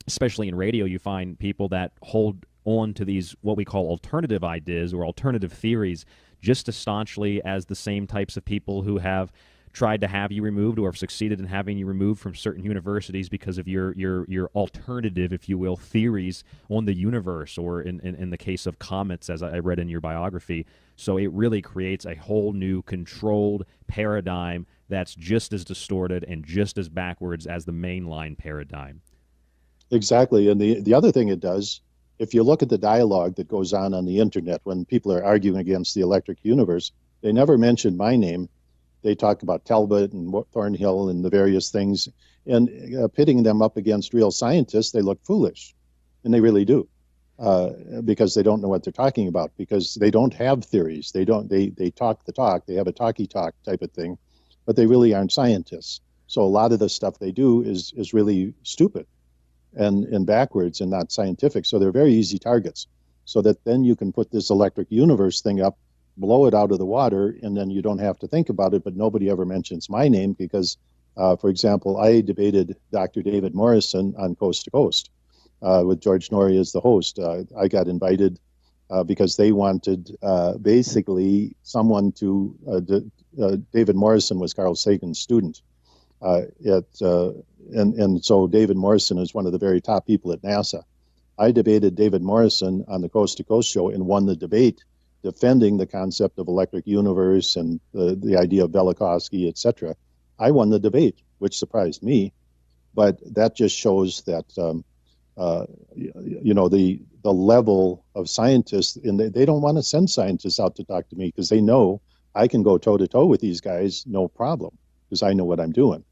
especially in radio, you find people that hold on to these what we call alternative ideas or alternative theories just as staunchly as the same types of people who have tried to have you removed or have succeeded in having you removed from certain universities because of your alternative, if you will, theories on the universe, or in the case of comets, as I read in your biography. So it really creates a whole new controlled paradigm that's just as distorted and just as backwards as the mainline paradigm. Exactly. And the other thing it does, if you look at the dialogue that goes on the internet when people are arguing against the electric universe, they never mention my name. They talk about Talbot and Thornhill and the various things, and pitting them up against real scientists, they look foolish, and they really do, because they don't know what they're talking about, because they don't have theories. They talk the talk. They have a talky talk type of thing, but they really aren't scientists. So a lot of the stuff they do is really stupid and backwards and not scientific. So they're very easy targets. So that then you can put this electric universe thing up, blow it out of the water, and then you don't have to think about it. But nobody ever mentions my name because, for example, I debated Dr. David Morrison on Coast to Coast with George Norrie as the host. I got invited because they wanted basically someone to. David Morrison was Carl Sagan's student. And so David Morrison is one of the very top people at NASA. I debated David Morrison on the Coast to Coast show and won the debate, defending the concept of electric universe and the idea of Velikovsky, etc. I won the debate, which surprised me, but that just shows that the level of scientists, and they don't want to send scientists out to talk to me because they know I can go toe to toe with these guys, no problem, because I know what I'm doing.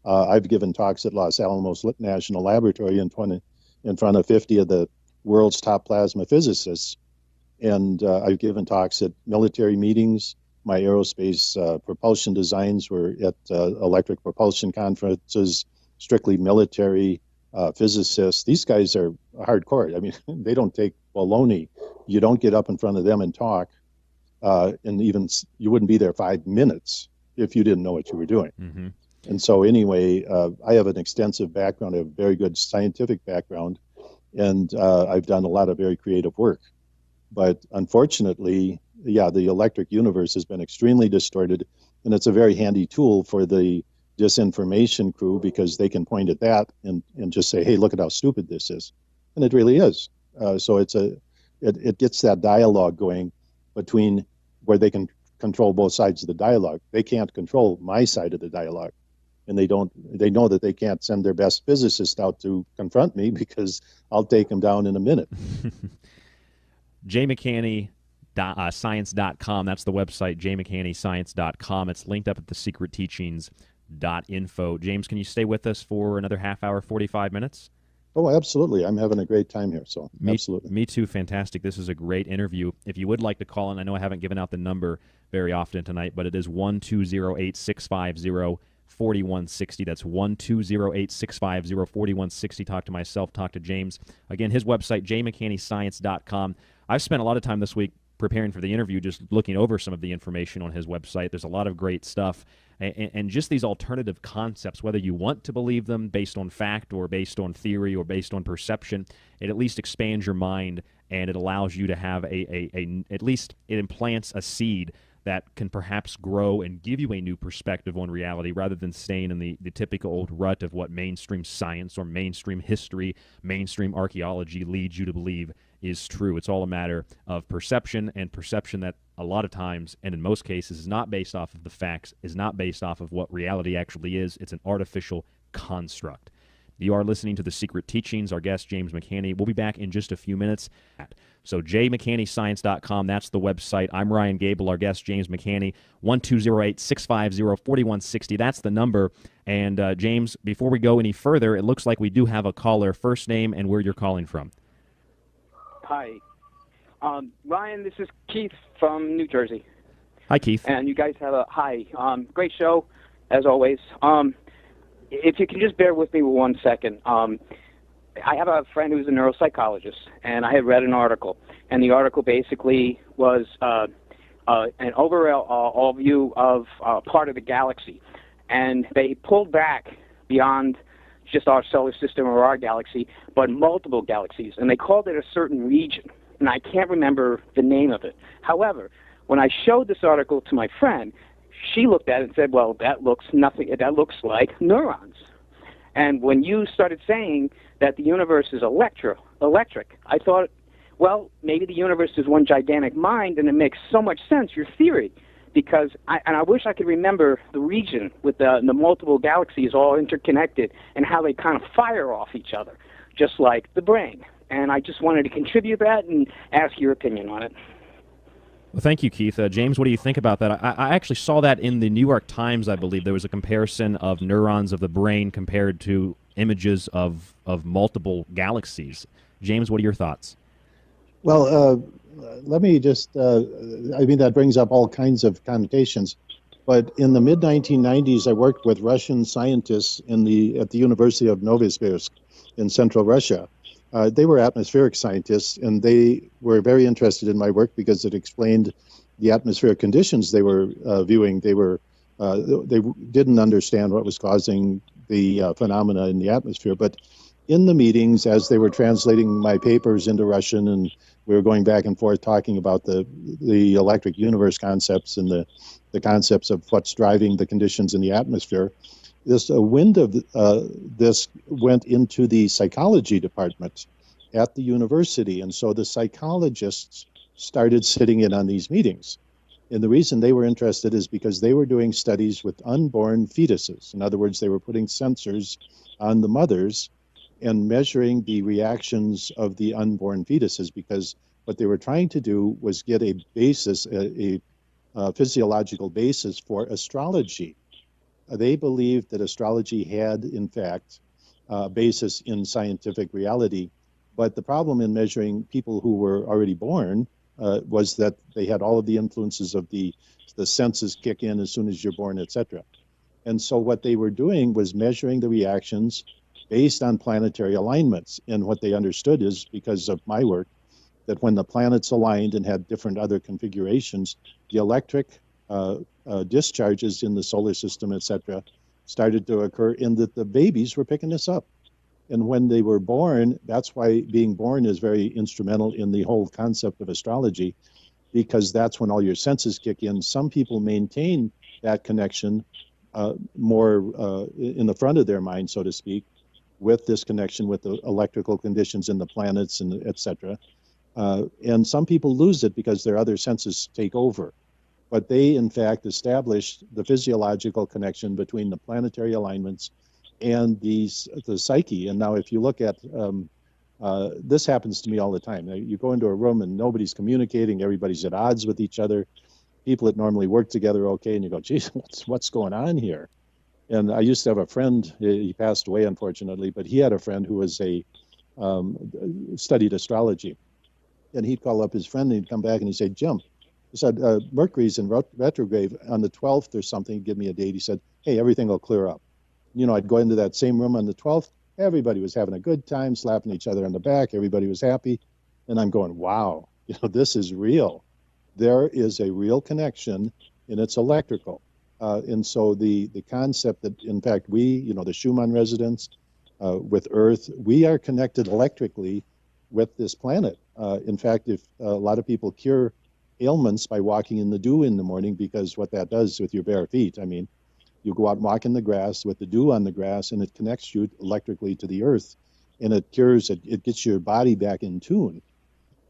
I've given talks at Los Alamos National Laboratory in front of 50 of the world's top plasma physicists. And I've given talks at military meetings. My aerospace propulsion designs were at electric propulsion conferences, strictly military physicists. These guys are hardcore. I mean, they don't take baloney. You don't get up in front of them and talk. And even you wouldn't be there 5 minutes if you didn't know what you were doing. Mm-hmm. And so anyway, I have an extensive background. I have a very good scientific background. And I've done a lot of very creative work. But unfortunately, yeah, the electric universe has been extremely distorted, and it's a very handy tool for the disinformation crew because they can point at that and just say, hey, look at how stupid this is. And it really is. So it gets that dialogue going between where they can control both sides of the dialogue. They can't control my side of the dialogue. And they know that they can't send their best physicist out to confront me because I'll take them down in a minute. jmchaney.science.com. That's the website, jmchanneyscience.com. It's linked up at thesecretteachings.info. James, can you stay with us for another half hour, 45 minutes? Oh, absolutely. I'm having a great time here, so absolutely. Me too. Fantastic. This is a great interview. If you would like to call in, I know I haven't given out the number very often tonight, but it is 1-208-650-4160. That's 1-208-650-4160. Talk to myself, talk to James. Again, his website, jmchanneyscience.com. I've spent a lot of time this week preparing for the interview, just looking over some of the information on his website. There's a lot of great stuff. And just these alternative concepts, whether you want to believe them based on fact or based on theory or based on perception, it at least expands your mind and it allows you to have at least it implants a seed that can perhaps grow and give you a new perspective on reality rather than staying in the typical old rut of what mainstream science or mainstream history, mainstream archaeology leads you to believe is true. It's all a matter of perception, and perception that a lot of times, and in most cases, is not based off of the facts, is not based off of what reality actually is. It's an artificial construct. You are listening to The Secret Teachings. Our guest, James McHaney. We'll be back in just a few minutes. So jmchanneyscience.com, that's the website. I'm Ryan Gable, our guest, James McHaney, 1-208-650-4160. That's the number. And James, before we go any further, it looks like we do have a caller. First name and where you're calling from. Hi. Ryan, this is Keith from New Jersey. Hi, Keith. And you guys have a great show, as always. If you can just bear with me 1 second. I have a friend who's a neuropsychologist, and I had read an article, and the article basically was an overall view of part of the galaxy, and they pulled back beyond just our solar system or our galaxy, but multiple galaxies, and they called it a certain region, and I can't remember the name of it. However, when I showed this article to my friend, she looked at it and said, well, that looks like neurons. And when you started saying that the universe is electric, I thought, well, maybe the universe is one gigantic mind, and it makes so much sense, your theory, because I wish I could remember the region with the multiple galaxies all interconnected and how they kind of fire off each other, just like the brain. And I just wanted to contribute that and ask your opinion on it. Well, thank you, Keith. James, what do you think about that? I actually saw that in the New York Times, I believe. There was a comparison of neurons of the brain compared to images of multiple galaxies. James, what are your thoughts? Well, let me just, I mean, that brings up all kinds of connotations. But in the mid-1990s, I worked with Russian scientists at the University of Novosibirsk in central Russia. They were atmospheric scientists, and they were very interested in my work because it explained the atmospheric conditions they were viewing. They didn't understand what was causing the phenomena in the atmosphere. But in the meetings, as they were translating my papers into Russian, and we were going back and forth talking about the electric universe concepts and the concepts of what's driving the conditions in the atmosphere, this wind of this went into the psychology department at the university. And so the psychologists started sitting in on these meetings. And the reason they were interested is because they were doing studies with unborn fetuses. In other words, they were putting sensors on the mothers and measuring the reactions of the unborn fetuses, because what they were trying to do was get a basis, a physiological basis for astrology. They believed that astrology had, in fact, a basis in scientific reality. But the problem in measuring people who were already born was that they had all of the influences of the senses kick in as soon as you're born, etc. And so what they were doing was measuring the reactions based on planetary alignments. And what they understood is, because of my work, that when the planets aligned and had different other configurations, the electric discharges in the solar system, etc., started to occur, and that the babies were picking this up. And when they were born, that's why being born is very instrumental in the whole concept of astrology, because that's when all your senses kick in. Some people maintain that connection more in the front of their mind, so to speak, with this connection with the electrical conditions in the planets and et cetera. And some people lose it because their other senses take over. But they, in fact, established the physiological connection between the planetary alignments and the psyche. And now if you look at, this happens to me all the time. You go into a room and nobody's communicating, everybody's at odds with each other. People that normally work together okay, and you go, geez, what's going on here? And I used to have a friend, he passed away unfortunately, but he had a friend who was studied astrology. And he'd call up his friend and he'd come back and he'd say, Jim, he said, Mercury's in retrograde on the 12th or something. He'd give me a date. He said, hey, everything will clear up. You know, I'd go into that same room on the 12th. Everybody was having a good time, slapping each other on the back. Everybody was happy. And I'm going, wow, this is real. There is a real connection, and it's electrical. And so the concept that, in fact, we, the Schumann resonance with Earth, we are connected electrically with this planet. In fact, if a lot of people cure ailments by walking in the dew in the morning, because what that does with your bare feet, I mean, you go out and walk in the grass with the dew on the grass, and it connects you electrically to the earth, and it cures it. It gets your body back in tune.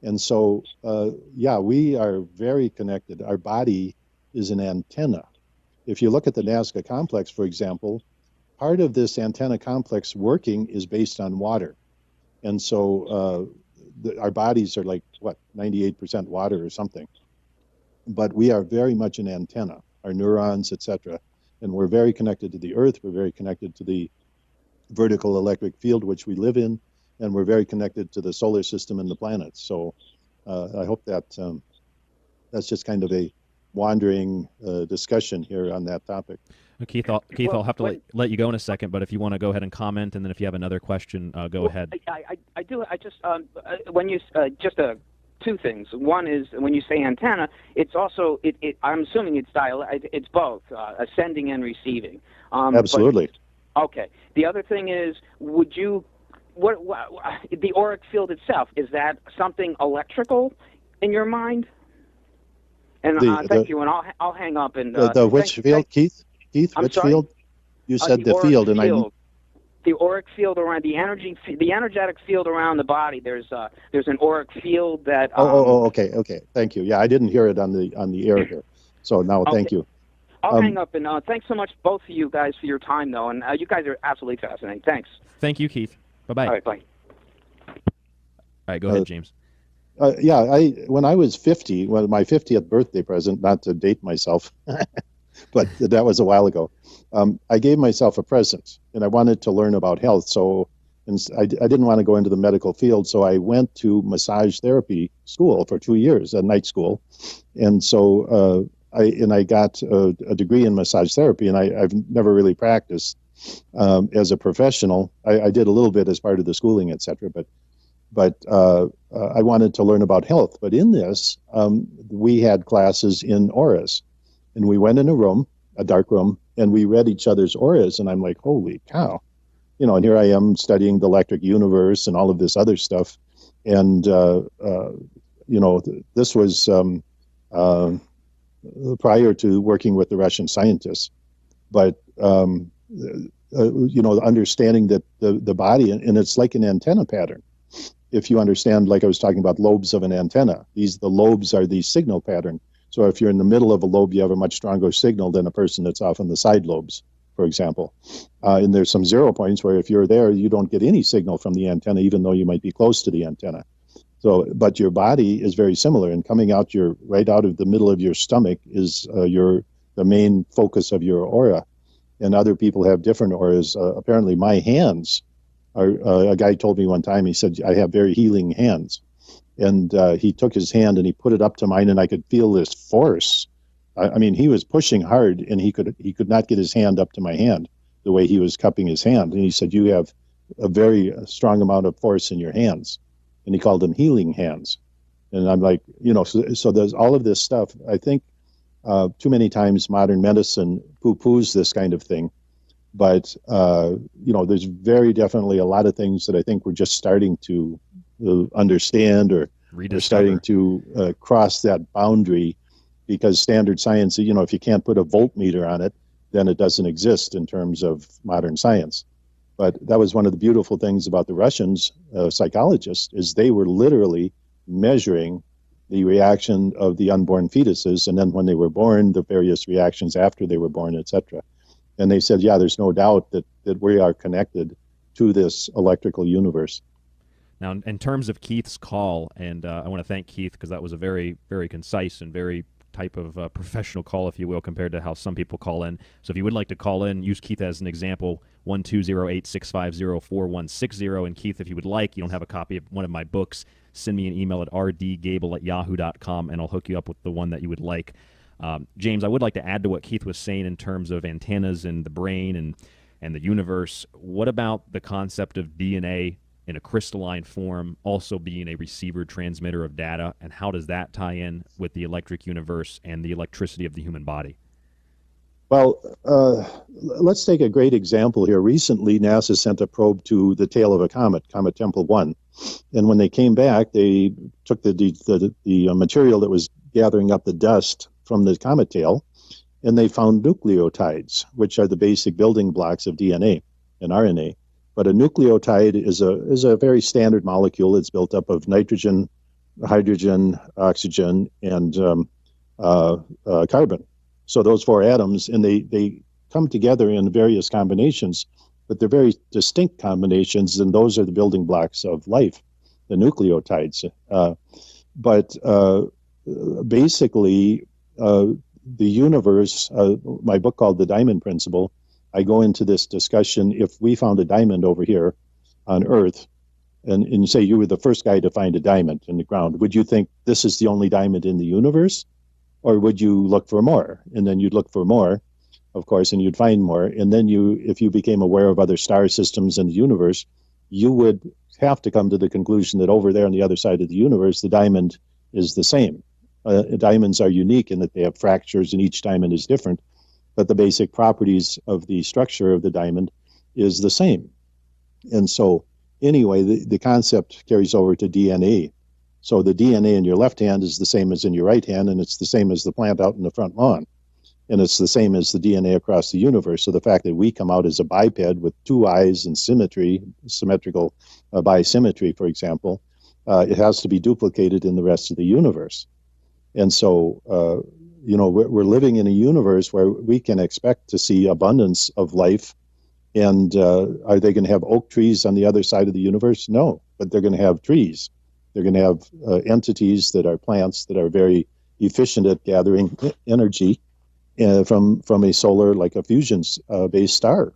And so, we are very connected. Our body is an antenna. If you look at the Nazca complex, for example, part of this antenna complex working is based on water. And so our bodies are like, 98% water or something. But we are very much an antenna, our neurons, etc. And we're very connected to the earth. We're very connected to the vertical electric field which we live in. And we're very connected to the solar system and the planets. So I hope that that's just kind of a wandering discussion here on that topic. Keith, I'll have to let you go in a second, but if you want to go ahead and comment, and then if you have another question, go ahead. I do. I just when you two things. One is when you say antenna, it's also I'm assuming it's both ascending and receiving. Absolutely. Okay. The other thing is, would you what the auric field itself, is that something electrical in your mind? And thank you, and I'll hang up. And which field, Keith? Keith, which field? You said the field, and the auric field around the energetic field around the body. There's an auric field that. Okay. Thank you. Yeah, I didn't hear it on the air here, so now thank you. I'll hang up, and thanks so much, both of you guys, for your time, though, and you guys are absolutely fascinating. Thanks. Thank you, Keith. Bye-bye. All right, bye. All right, go ahead, James. When I was 50, my 50th birthday present, not to date myself, but that was a while ago, I gave myself a present, and I wanted to learn about health. So I didn't want to go into the medical field, so I went to massage therapy school for 2 years, a night school. And so I got a degree in massage therapy, and I've never really practiced as a professional. I did a little bit as part of the schooling, et cetera, but I wanted to learn about health. But in this, we had classes in auras, and we went in a dark room, and we read each other's auras, and I'm like, holy cow. And here I am studying the electric universe and all of this other stuff. And, this was prior to working with the Russian scientists. But, understanding that the body, and it's like an antenna pattern. If you understand, like I was talking about lobes of an antenna, the lobes are the signal pattern. So if you're in the middle of a lobe, you have a much stronger signal than a person that's off on the side lobes, for example. And there's some 0 points where if you're there, you don't get any signal from the antenna, even though you might be close to the antenna. So, but your body is very similar, and coming out right out of the middle of your stomach is the main focus of your aura. And other people have different auras. Apparently my hands are, a guy told me one time, he said, I have very healing hands. And he took his hand and he put it up to mine, and I could feel this force. I mean, he was pushing hard, and he could not get his hand up to my hand the way he was cupping his hand. And he said, you have a very strong amount of force in your hands. And he called them healing hands. And I'm like, so there's all of this stuff. I think too many times modern medicine poo-poos this kind of thing. But there's very definitely a lot of things that I think we're just starting to understand, or starting to cross that boundary, because standard science, if you can't put a voltmeter on it, then it doesn't exist in terms of modern science. But that was one of the beautiful things about the Russians, psychologists, is they were literally measuring the reaction of the unborn fetuses, and then when they were born, the various reactions after they were born, etc. And they said, yeah, there's no doubt that we are connected to this electrical universe. Now, in terms of Keith's call, and I want to thank Keith because that was a very, very concise and very type of professional call, if you will, compared to how some people call in. So if you would like to call in, use Keith as an example, 1-208-650-4160. And Keith, if you would like, you don't have a copy of one of my books, send me an email at rdgable@yahoo.com, and I'll hook you up with the one that you would like. James, I would like to add to what Keith was saying in terms of antennas and the brain and the universe. What about the concept of DNA in a crystalline form also being a receiver transmitter of data, and how does that tie in with the electric universe and the electricity of the human body? Well, let's take a great example here. Recently, NASA sent a probe to the tail of a comet, Comet Tempel 1. And when they came back, they took the material that was gathering up the dust from the comet tail, and they found nucleotides, which are the basic building blocks of DNA and RNA. But a nucleotide is a very standard molecule. It's built up of nitrogen, hydrogen, oxygen, and carbon. So those four atoms, and they come together in various combinations, but they're very distinct combinations, and those are the building blocks of life, the nucleotides. But basically, the universe, my book called The Diamond Principle, I go into this discussion. If we found a diamond over here on Earth, and say you were the first guy to find a diamond in the ground, would you think this is the only diamond in the universe? Or would you look for more? And then you'd look for more, of course, and you'd find more. And then if you became aware of other star systems in the universe, you would have to come to the conclusion that over there on the other side of the universe, the diamond is the same. Diamonds are unique in that they have fractures, and each diamond is different. But the basic properties of the structure of the diamond is the same. And so anyway, the concept carries over to DNA. So the DNA in your left hand is the same as in your right hand, and it's the same as the plant out in the front lawn. And it's the same as the DNA across the universe. So the fact that we come out as a biped with two eyes and symmetrical bisymmetry, for example, it has to be duplicated in the rest of the universe. And so, we're living in a universe where we can expect to see abundance of life. And are they going to have oak trees on the other side of the universe? No, but they're going to have trees. They're going to have entities that are plants that are very efficient at gathering energy from a solar, like a fusion-based star.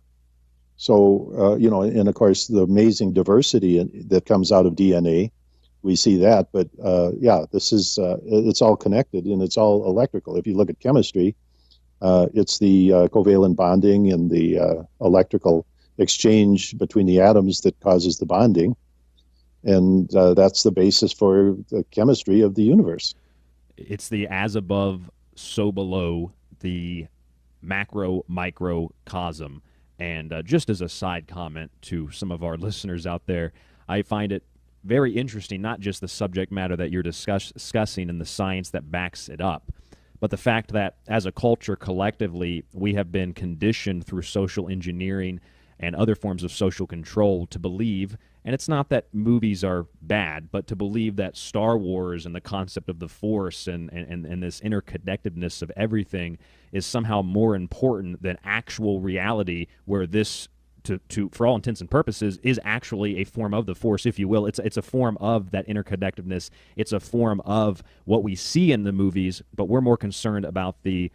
So, and of course, the amazing diversity that comes out of DNA, we see that. But this is, it's all connected, and it's all electrical. If you look at chemistry, it's the covalent bonding and the electrical exchange between the atoms that causes the bonding. And that's the basis for the chemistry of the universe. It's the as above, so below, the macro, microcosm. And just as a side comment to some of our listeners out there, I find it very interesting, not just the subject matter that you're discussing and the science that backs it up, but the fact that as a culture collectively, we have been conditioned through social engineering and other forms of social control to believe, and it's not that movies are bad, but to believe that Star Wars and the concept of the Force and this interconnectedness of everything is somehow more important than actual reality, where this, for all intents and purposes, is actually a form of the Force, if you will. It's a form of that interconnectedness. It's a form of what we see in the movies, but we're more concerned about the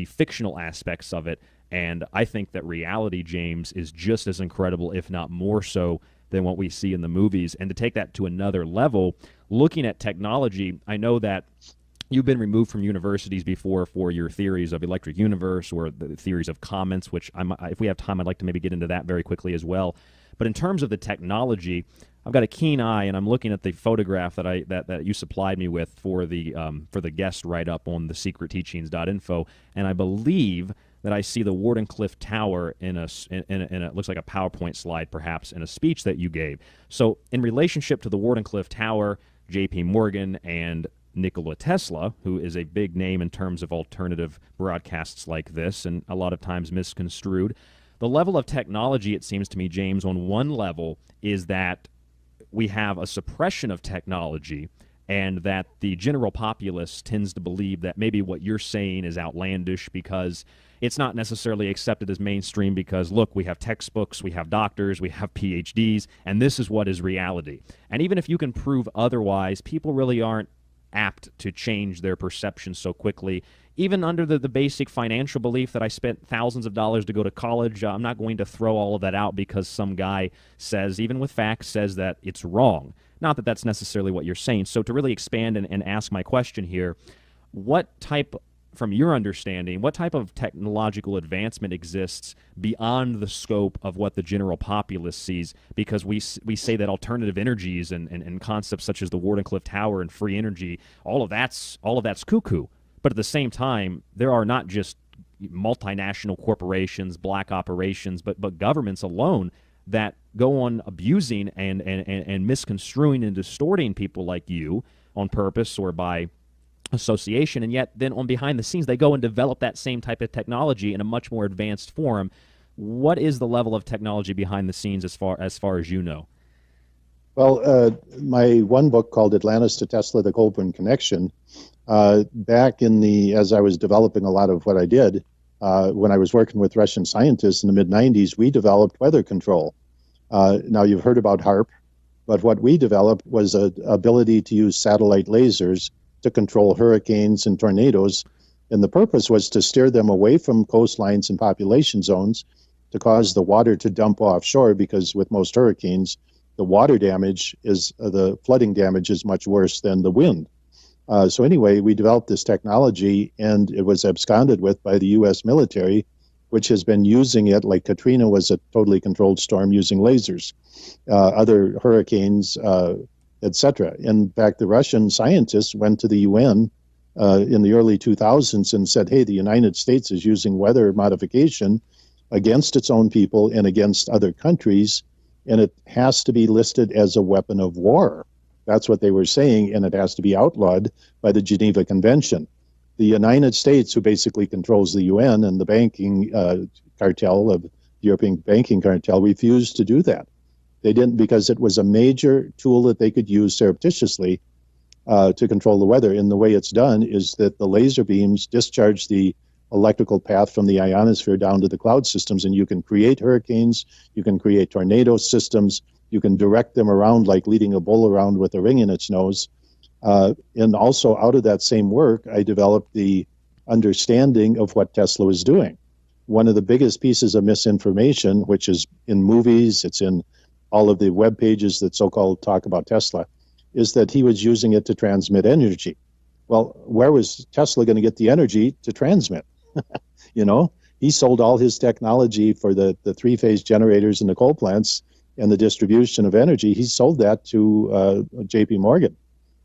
fictional aspects of it. And I think that reality, James, is just as incredible, if not more so, than what we see in the movies. And to take that to another level, looking at technology, I know that you've been removed from universities before for your theories of electric universe or the theories of comments, which if we have time, I'd like to maybe get into that very quickly as well. But in terms of the technology, I've got a keen eye, and I'm looking at the photograph that you supplied me with for the guest write-up on thesecretteachings.info, and I believe that I see the Wardenclyffe Tower in a looks like a PowerPoint slide, perhaps, in a speech that you gave. So, in relationship to the Wardenclyffe Tower, J.P. Morgan and Nikola Tesla, who is a big name in terms of alternative broadcasts like this, and a lot of times misconstrued, the level of technology, it seems to me, James, on one level is that we have a suppression of technology, and that the general populace tends to believe that maybe what you're saying is outlandish because it's not necessarily accepted as mainstream because, look, we have textbooks, we have doctors, we have PhDs, and this is what is reality. And even if you can prove otherwise, people really aren't apt to change their perception so quickly. Even under the basic financial belief that I spent thousands of dollars to go to college, I'm not going to throw all of that out because some guy says, even with facts, says that it's wrong. Not that that's necessarily what you're saying. So to really expand and ask my question here, what type, from your understanding, what type of technological advancement exists beyond the scope of what the general populace sees? Because we say that alternative energies and concepts such as the Wardenclyffe Tower and free energy, all of that's cuckoo. But at the same time, there are not just multinational corporations, black operations, but governments alone that go on abusing and misconstruing and distorting people like you on purpose or by association, and yet then on behind the scenes they go and develop that same type of technology in a much more advanced form. What is the level of technology behind the scenes as far as you know? Well, my one book called Atlantis to Tesla, the Goldburn Connection, back as I was developing a lot of what I did, when I was working with Russian scientists in the mid-90s, we developed weather control. Now, you've heard about HARP, but what we developed was an ability to use satellite lasers to control hurricanes and tornadoes. And the purpose was to steer them away from coastlines and population zones to cause the water to dump offshore, because with most hurricanes, the water damage the flooding damage is much worse than the wind. So anyway, we developed this technology, and it was absconded with by the U.S. military, which has been using it, like Katrina was a totally controlled storm using lasers, other hurricanes, etc. In fact, the Russian scientists went to the UN in the early 2000s and said, hey, the United States is using weather modification against its own people and against other countries, and it has to be listed as a weapon of war. That's what they were saying, and it has to be outlawed by the Geneva Convention. The United States, who basically controls the UN and the banking cartel of the European banking cartel, refused to do that. They didn't, because it was a major tool that they could use surreptitiously to control the weather. And the way it's done is that the laser beams discharge the electrical path from the ionosphere down to the cloud systems, and you can create hurricanes, you can create tornado systems, you can direct them around like leading a bull around with a ring in its nose. And also out of that same work, I developed the understanding of what Tesla was doing. One of the biggest pieces of misinformation, which is in movies, it's in all of the web pages that so-called talk about Tesla, is that he was using it to transmit energy. Well, where was Tesla going to get the energy to transmit? You know, he sold all his technology for the three-phase generators in the coal plants and the distribution of energy. He sold that to J.P. Morgan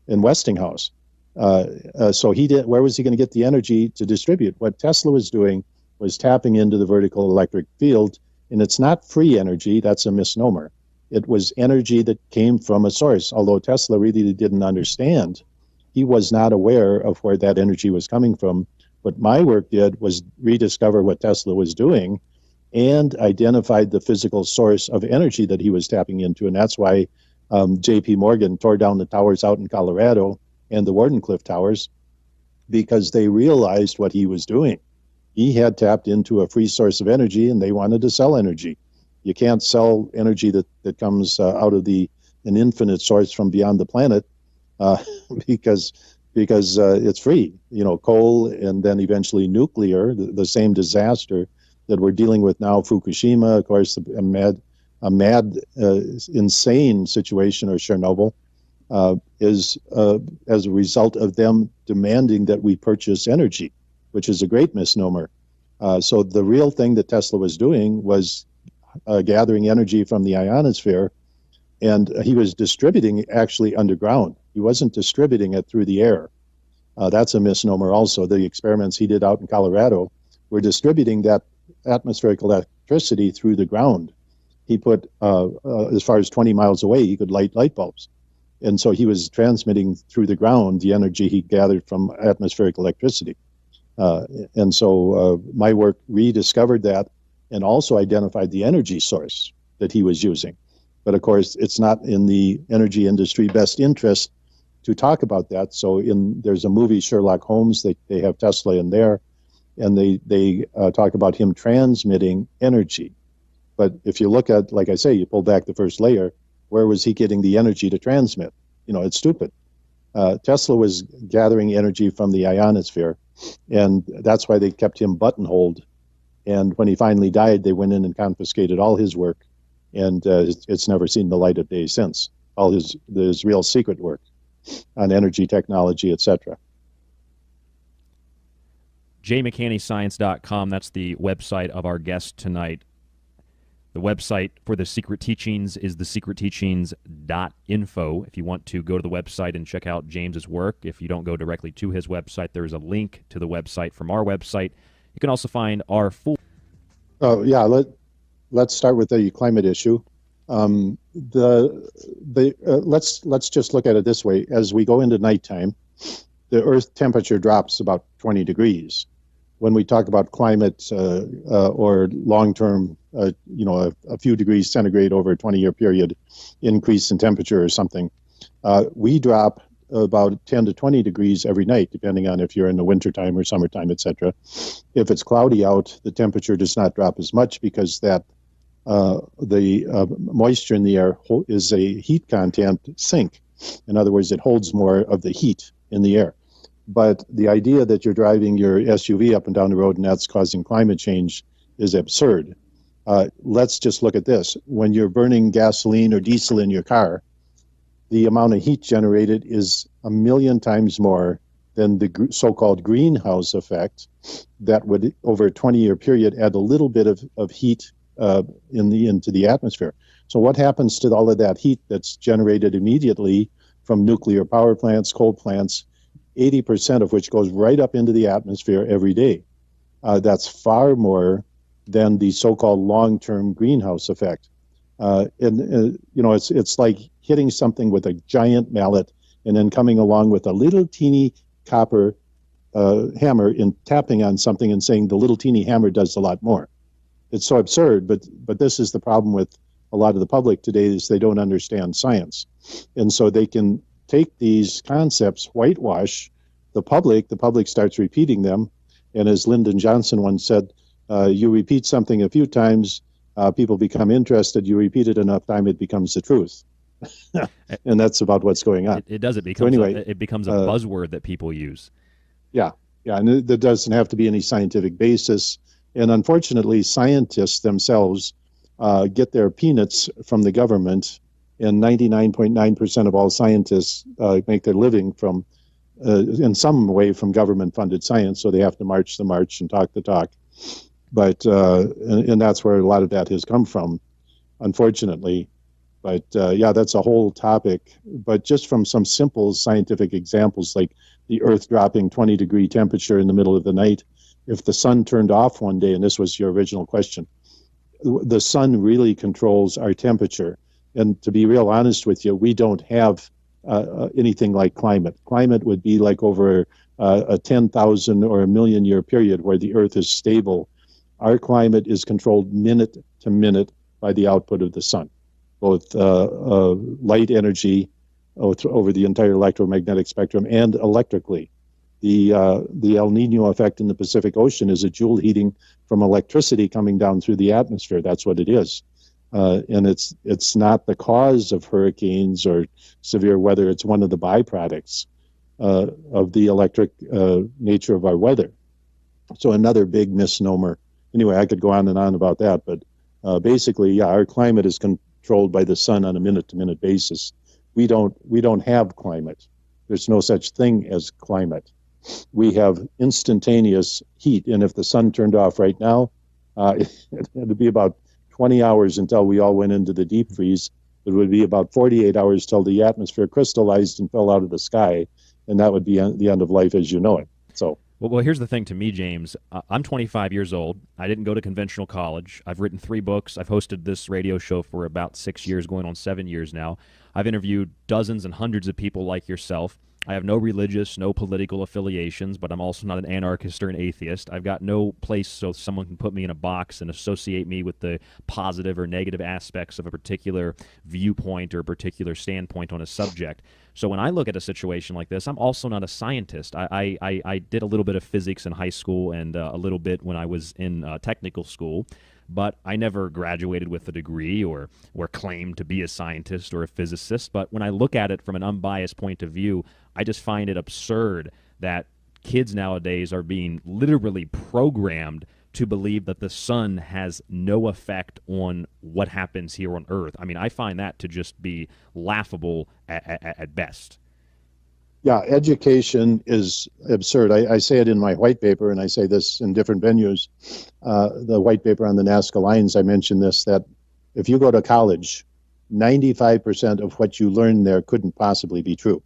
and Westinghouse. So where was he going to get the energy to distribute? What Tesla was doing was tapping into the vertical electric field, and it's not free energy. That's a misnomer. It was energy that came from a source. Although Tesla really didn't understand, he was not aware of where that energy was coming from. What my work did was rediscover what Tesla was doing and identified the physical source of energy that he was tapping into. And that's why J.P. Morgan tore down the towers out in Colorado and the Wardenclyffe Towers, because they realized what he was doing. He had tapped into a free source of energy, and they wanted to sell energy. You can't sell energy that comes out of an infinite source from beyond the planet because it's free. You know, coal and then eventually nuclear, the same disaster that we're dealing with now, Fukushima, of course, a mad, insane situation, or Chernobyl, is as a result of them demanding that we purchase energy, which is a great misnomer. So the real thing that Tesla was doing was gathering energy from the ionosphere, and he was distributing it actually underground. He wasn't distributing it through the air. That's a misnomer also. The experiments he did out in Colorado, were distributing that atmospheric electricity through the ground. He put, as far as 20 miles away, he could light light bulbs. And so he was transmitting through the ground the energy he gathered from atmospheric electricity. And so my work rediscovered that and also identified the energy source that he was using. But of course, it's not in the energy industry best interest to talk about that. So there's a movie, Sherlock Holmes, they have Tesla in there, and they talk about him transmitting energy. But if you look at, like I say, you pull back the first layer, where was he getting the energy to transmit? It's stupid. Tesla was gathering energy from the ionosphere, and that's why they kept him buttonholed. And when he finally died, they went in and confiscated all his work, and it's never seen the light of day since. All his real secret work on energy technology, etc. jmcannyscience.com, that's the website of our guest tonight. The website for The Secret Teachings is thesecretteachings.info. If you want to go to the website and check out James's work, if you don't go directly to his website, there's a link to the website from our website. You can also find our full... Let's start with the climate issue. Let's just look at it this way. As we go into nighttime, the Earth temperature drops about 20 degrees. When we talk about climate or long-term, a few degrees centigrade over a 20-year period increase in temperature or something, we drop about 10 to 20 degrees every night, depending on if you're in the wintertime or summertime, etc. If it's cloudy out, the temperature does not drop as much because the moisture in the air is a heat content sink. In other words, it holds more of the heat in the air. But the idea that you're driving your SUV up and down the road and that's causing climate change is absurd. Let's just look at this. When you're burning gasoline or diesel in your car, the amount of heat generated is 1 million times more than the so-called greenhouse effect that would, over a 20-year period, add a little bit of heat into the atmosphere. So what happens to all of that heat that's generated immediately from nuclear power plants, coal plants, 80% of which goes right up into the atmosphere every day? That's far more than the so-called long-term greenhouse effect. It's like hitting something with a giant mallet and then coming along with a little teeny copper hammer and tapping on something and saying the little teeny hammer does a lot more. It's so absurd, but this is the problem with a lot of the public today, is they don't understand science. And so they can take these concepts, whitewash the public starts repeating them. And as Lyndon Johnson once said, you repeat something a few times, people become interested. You repeat it enough time, it becomes the truth. And that's about what's going on. It does. It becomes a buzzword that people use. Yeah, and there doesn't have to be any scientific basis. And unfortunately, scientists themselves get their peanuts from the government, and 99.9% of all scientists make their living from, in some way, from government-funded science, so they have to march the march and talk the talk. But and that's where a lot of that has come from, unfortunately. But that's a whole topic. But just from some simple scientific examples, like the Earth dropping 20-degree temperature in the middle of the night, if the sun turned off one day, and this was your original question, the sun really controls our temperature. And to be real honest with you, we don't have anything like climate. Climate would be like over a 10,000 or a million year period where the Earth is stable. Our climate is controlled minute to minute by the output of the sun, both light energy over the entire electromagnetic spectrum and electrically. The El Nino effect in the Pacific Ocean is a joule heating from electricity coming down through the atmosphere. That's what it is. And it's not the cause of hurricanes or severe weather. It's one of the byproducts of the electric nature of our weather. So another big misnomer. Anyway, I could go on and on about that, but basically, our climate is controlled by the sun on a minute-to-minute basis. We don't have climate. There's no such thing as climate. We have instantaneous heat, and if the sun turned off right now, it'd be about 20 hours until we all went into the deep freeze. It would be about 48 hours till the atmosphere crystallized and fell out of the sky, and that would be the end of life as you know it. So Well, here's the thing to me, James. I'm 25 years old. I didn't go to conventional college. I've written 3 books. I've hosted this radio show for about 6 years, going on 7 years now. I've interviewed dozens and hundreds of people like yourself. I have no religious, no political affiliations, but I'm also not an anarchist or an atheist. I've got no place so someone can put me in a box and associate me with the positive or negative aspects of a particular viewpoint or a particular standpoint on a subject. So when I look at a situation like this, I'm also not a scientist. I did a little bit of physics in high school and a little bit when I was in technical school, but I never graduated with a degree or claimed to be a scientist or a physicist. But when I look at it from an unbiased point of view, I just find it absurd that kids nowadays are being literally programmed to believe that the sun has no effect on what happens here on Earth. I mean, I find that to just be laughable at best. Yeah, education is absurd. I say it in my white paper, and I say this in different venues. The white paper on the Nazca lines, I mentioned this, that if you go to college, 95% of what you learn there couldn't possibly be true.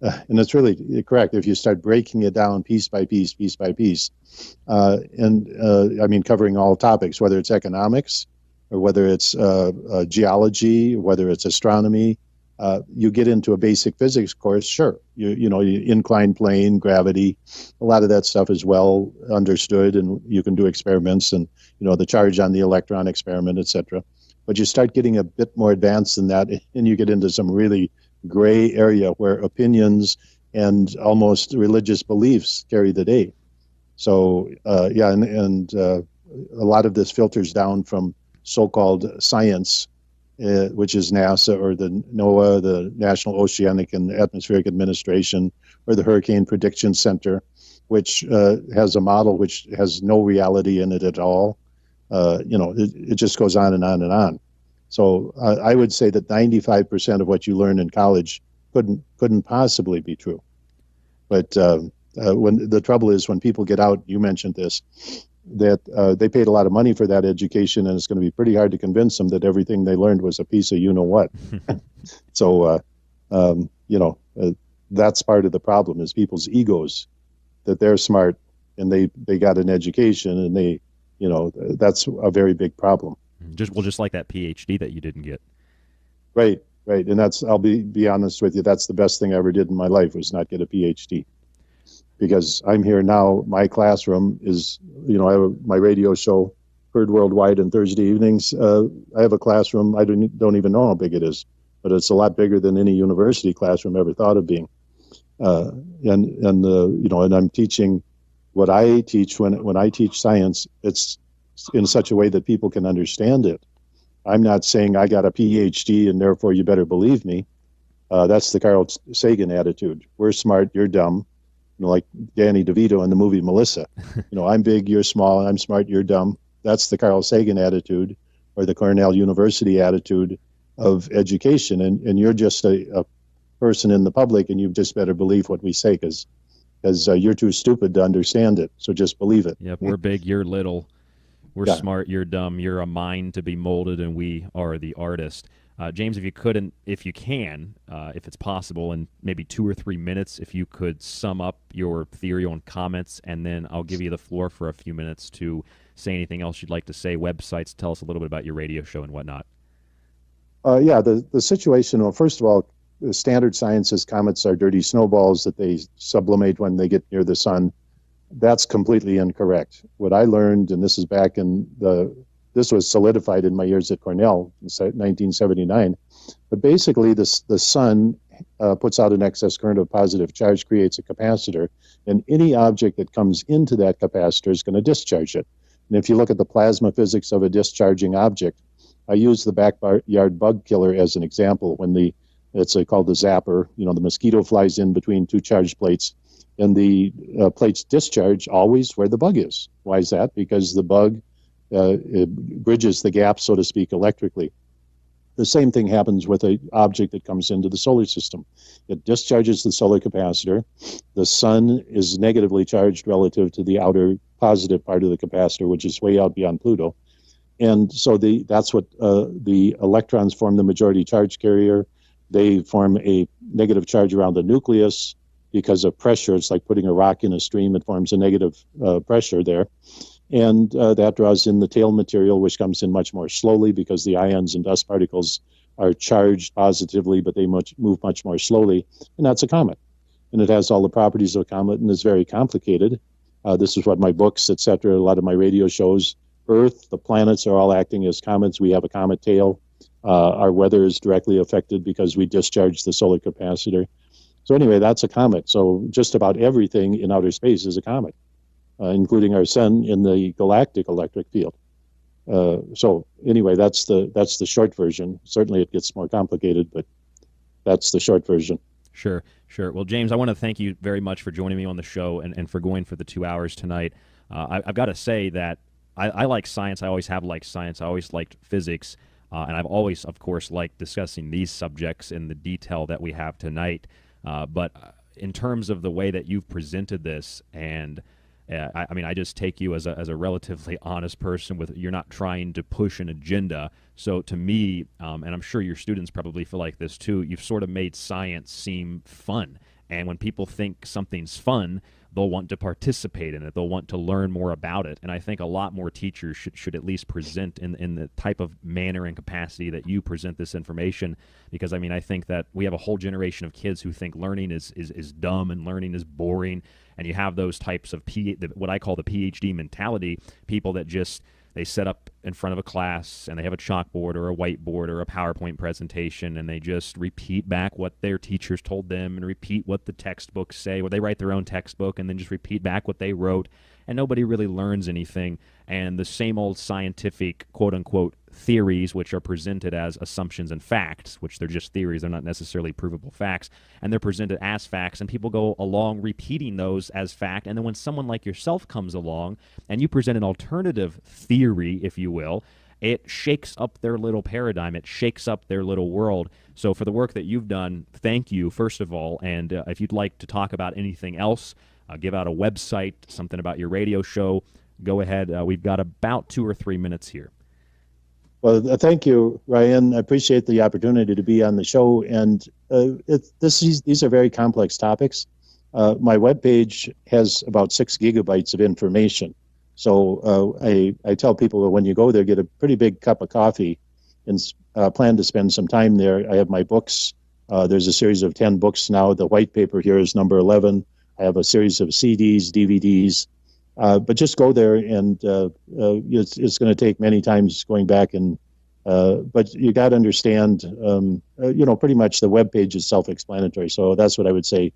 And it's really correct if you start breaking it down piece by piece, piece by piece. I mean, covering all topics, whether it's economics or whether it's geology, whether it's astronomy. You get into a basic physics course, sure. Inclined plane, gravity, a lot of that stuff is well understood, and you can do experiments and, the charge on the electron experiment, etc. But you start getting a bit more advanced than that, and you get into some really gray area where opinions and almost religious beliefs carry the day. So, a lot of this filters down from so-called science, which is NASA or the NOAA, the National Oceanic and Atmospheric Administration, or the Hurricane Prediction Center, which has a model which has no reality in it at all. It just goes on and on and on. So I would say that 95% of what you learn in college couldn't possibly be true. But when the trouble is, when people get out, you mentioned this, that they paid a lot of money for that education, and it's going to be pretty hard to convince them that everything they learned was a piece of you-know-what. So, that's part of the problem, is people's egos, that they're smart and they got an education, and that's a very big problem. Just like that PhD that you didn't get. Right. And I'll be honest with you, that's the best thing I ever did in my life, was not get a PhD. Because I'm here now, my classroom is, I have my radio show heard worldwide on Thursday evenings. I have a classroom, I don't even know how big it is, but it's a lot bigger than any university classroom ever thought of being. And I'm teaching what I teach when I teach science. It's in such a way that people can understand it. I'm not saying I got a PhD and therefore you better believe me. That's the Carl Sagan attitude. We're smart, you're dumb. Like Danny DeVito in the movie Melissa. I'm big, you're small, I'm smart, you're dumb. That's the Carl Sagan attitude, or the Cornell University attitude of education. And you're just a person in the public, and you just better believe what we say, because you're too stupid to understand it. So just believe it. Yep, we're big, you're little. We're smart, you're dumb. You're a mind to be molded, and we are the artist. James, if you can, if it's possible, in maybe 2 or 3 minutes, if you could sum up your theory on comets, and then I'll give you the floor for a few minutes to say anything else you'd like to say, websites, tell us a little bit about your radio show and whatnot. The situation, well, first of all, the standard science says comets are dirty snowballs that they sublimate when they get near the sun. That's completely incorrect. What I learned, and this is this was solidified in my years at Cornell in 1979, but basically the sun puts out an excess current of positive charge, creates a capacitor, and any object that comes into that capacitor is going to discharge it. And if you look at the plasma physics of a discharging object, I use the backyard bug killer as an example. When it's called the zapper, the mosquito flies in between 2 charge plates, and the plates discharge always where the bug is. Why is that? Because the bug it bridges the gap, so to speak, electrically. The same thing happens with an object that comes into the solar system. It discharges the solar capacitor. The sun is negatively charged relative to the outer positive part of the capacitor, which is way out beyond Pluto. And so that's what the electrons form the majority charge carrier. They form a negative charge around the nucleus. because of pressure. It's like putting a rock in a stream. It forms a negative pressure there. And that draws in the tail material, which comes in much more slowly because the ions and dust particles are charged positively, but they move much more slowly. And that's a comet. And it has all the properties of a comet and is very complicated. This is what my books, etc., a lot of my radio shows. Earth, the planets are all acting as comets. We have a comet tail. Our weather is directly affected because we discharge the solar capacitor. So anyway, that's a comet. So just about everything in outer space is a comet, including our sun in the galactic electric field. So anyway, that's the short version. Certainly it gets more complicated, but that's the short version. Sure, sure. Well, James, I want to thank you very much for joining me on the show and for going for the 2 hours tonight. I've got to say that I like science. I always have liked science. I always liked physics. And I've always, of course, liked discussing these subjects in the detail that we have tonight. But in terms of the way that you've presented this, and I mean, I just take you as a relatively honest person. You're not trying to push an agenda. So to me, and I'm sure your students probably feel like this too, you've sort of made science seem fun. And when people think something's fun, they'll want to participate in it. They'll want to learn more about it. And I think a lot more teachers should at least present in the type of manner and capacity that you present this information. Because, I mean, I think that we have a whole generation of kids who think learning is dumb and learning is boring. And you have those types of what I call the PhD mentality, people that just they set up in front of a class and they have a chalkboard or a whiteboard or a PowerPoint presentation and they just repeat back what their teachers told them and repeat what the textbooks say, or they write their own textbook and then just repeat back what they wrote, and nobody really learns anything. And the same old scientific quote-unquote theories, which are presented as assumptions and facts, which they're just theories, they're not necessarily provable facts, and they're presented as facts, and people go along repeating those as fact. And then when someone like yourself comes along and you present an alternative theory, if you will, it shakes up their little paradigm. It shakes up their little world. So for the work that you've done, thank you, first of all. And if you'd like to talk about anything else, give out a website, something about your radio show, go ahead. We've got about 2 or 3 minutes here. Well, thank you, Ryan. I appreciate the opportunity to be on the show. And these are very complex topics. My webpage has about 6 gigabytes of information. So I tell people that when you go there, get a pretty big cup of coffee and plan to spend some time there. I have my books. There's a series of 10 books now. The white paper here is number 11. I have a series of CDs, DVDs. But just go there, and it's going to take many times going back. But you got to understand, pretty much the web page is self-explanatory. So that's what I would say.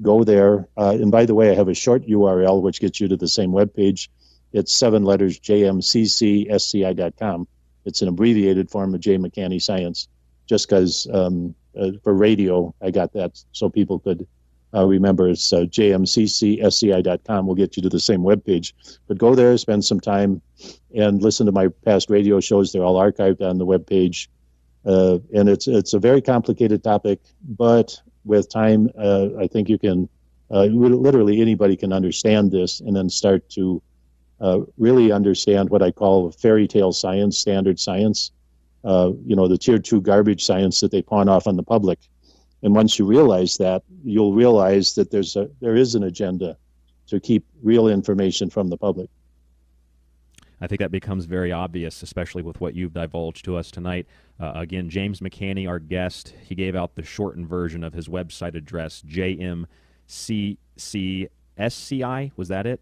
Go there. And by the way, I have a short URL which gets you to the same web page. It's 7 letters, jmccsci.com. It's an abbreviated form of J. McCanney Science, just because for radio I got that so people could remember. It's jmccsci.com will get you to the same webpage. But go there, spend some time, and listen to my past radio shows. They're all archived on the webpage. And it's a very complicated topic, but with time, I think you can, literally anybody can understand this and then start to really understand what I call fairy tale science, standard science, the tier 2 garbage science that they pawn off on the public. And once you realize that, you'll realize that there is an agenda to keep real information from the public. I think that becomes very obvious, especially with what you've divulged to us tonight. Again, James McCanney, our guest, he gave out the shortened version of his website address, jmccsci. Was that it?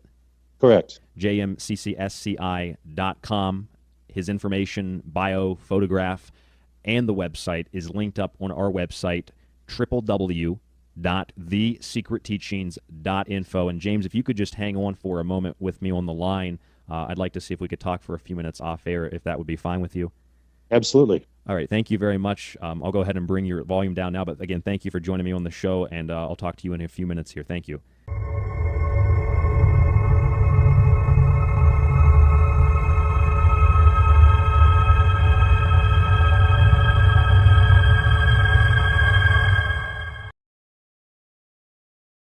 Correct. jmccsci.com. His information, bio, photograph, and the website is linked up on our website, www.thesecretteachings.info. And James, if you could just hang on for a moment with me on the line, I'd like to see if we could talk for a few minutes off air, if that would be fine with you. Absolutely. All right. Thank you very much. I'll go ahead and bring your volume down now. But again, thank you for joining me on the show, and I'll talk to you in a few minutes here. Thank you.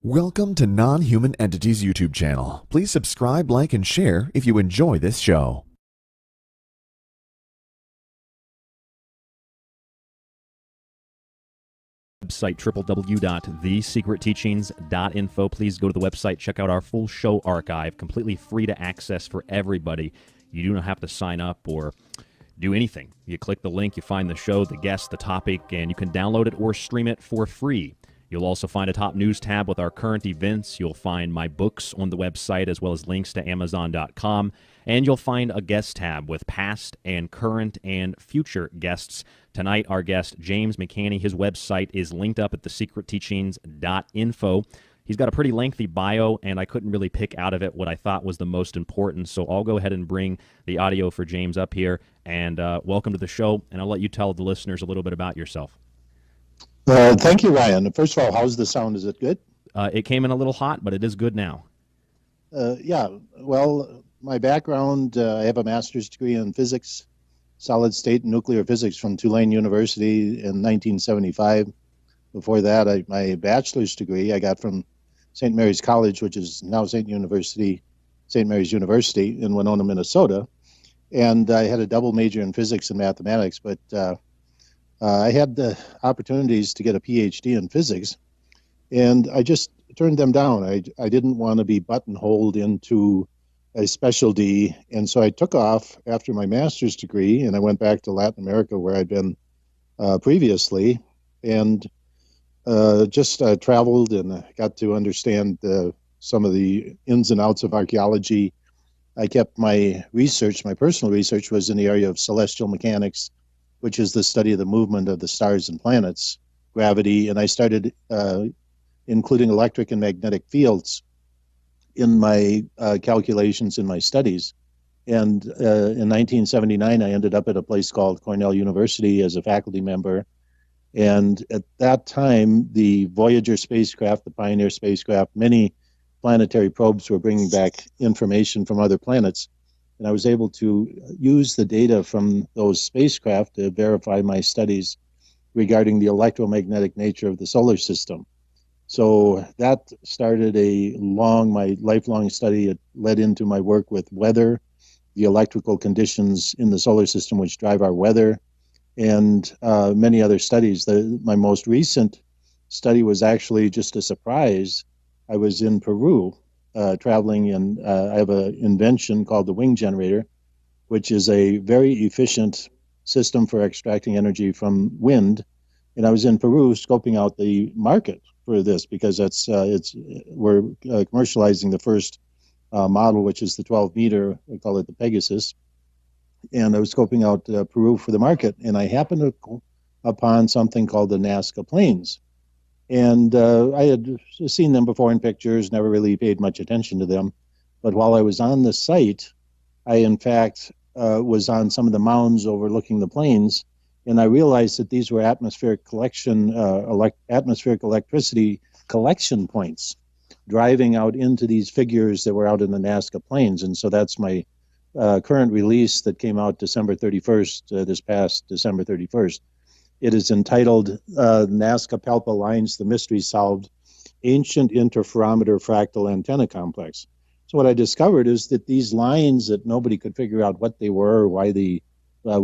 Welcome to Non-Human Entities YouTube channel. Please subscribe, like, and share if you enjoy this show. website, www.thesecretteachings.info. Please go to the website, check out our full show archive, completely free to access for everybody. You do not have to sign up or do anything. You click the link, you find the show, the guest, the topic, and you can download it or stream it for free. You'll also find a top news tab with our current events. You'll find my books on the website as well as links to Amazon.com. And you'll find a guest tab with past and current and future guests. Tonight, our guest, James McCanney, his website is linked up at thesecretteachings.info. He's got a pretty lengthy bio, and I couldn't really pick out of it what I thought was the most important. So I'll go ahead and bring the audio for James up here. And welcome to the show, and I'll let you tell the listeners a little bit about yourself. Thank you, Ryan. First of all, how's the sound? Is it good? It came in a little hot, but it is good now. Yeah, well, my background, I have a master's degree in physics, solid state and nuclear physics from Tulane University in 1975. Before that, my bachelor's degree I got from St. Mary's College, which is now St. Mary's University in Winona, Minnesota. And I had a double major in physics and mathematics, but I had the opportunities to get a PhD in physics, and I just turned them down. I didn't want to be buttonholed into a specialty, and so I took off after my master's degree, and I went back to Latin America where I'd been previously, and just traveled and got to understand some of the ins and outs of archaeology. I kept my personal research was in the area of celestial mechanics, which is the study of the movement of the stars and planets, gravity, and I started including electric and magnetic fields in my calculations in my studies. And in 1979, I ended up at a place called Cornell University as a faculty member. And at that time, the Voyager spacecraft, the Pioneer spacecraft, many planetary probes were bringing back information from other planets. And I was able to use the data from those spacecraft to verify my studies regarding the electromagnetic nature of the solar system. So that started my lifelong study. It led into my work with weather, the electrical conditions in the solar system which drive our weather, and many other studies. My most recent study was actually just a surprise. I was in Peru traveling, and I have an invention called the wing generator, which is a very efficient system for extracting energy from wind. And I was in Peru scoping out the market for this because we're commercializing the first model, which is the 12-meter. We call it the Pegasus. And I was scoping out Peru for the market, and I happened upon something called the Nazca Plains. And I had seen them before in pictures, never really paid much attention to them. But while I was on the site, I, in fact, was on some of the mounds overlooking the plains, and I realized that these were atmospheric electricity collection points driving out into these figures that were out in the Nazca Plains. And so that's my current release that came out December 31st, this past December 31st. It is entitled Nazca Palpa Lines, The Mystery Solved, Ancient Interferometer Fractal Antenna Complex. So what I discovered is that these lines that nobody could figure out what they were or why we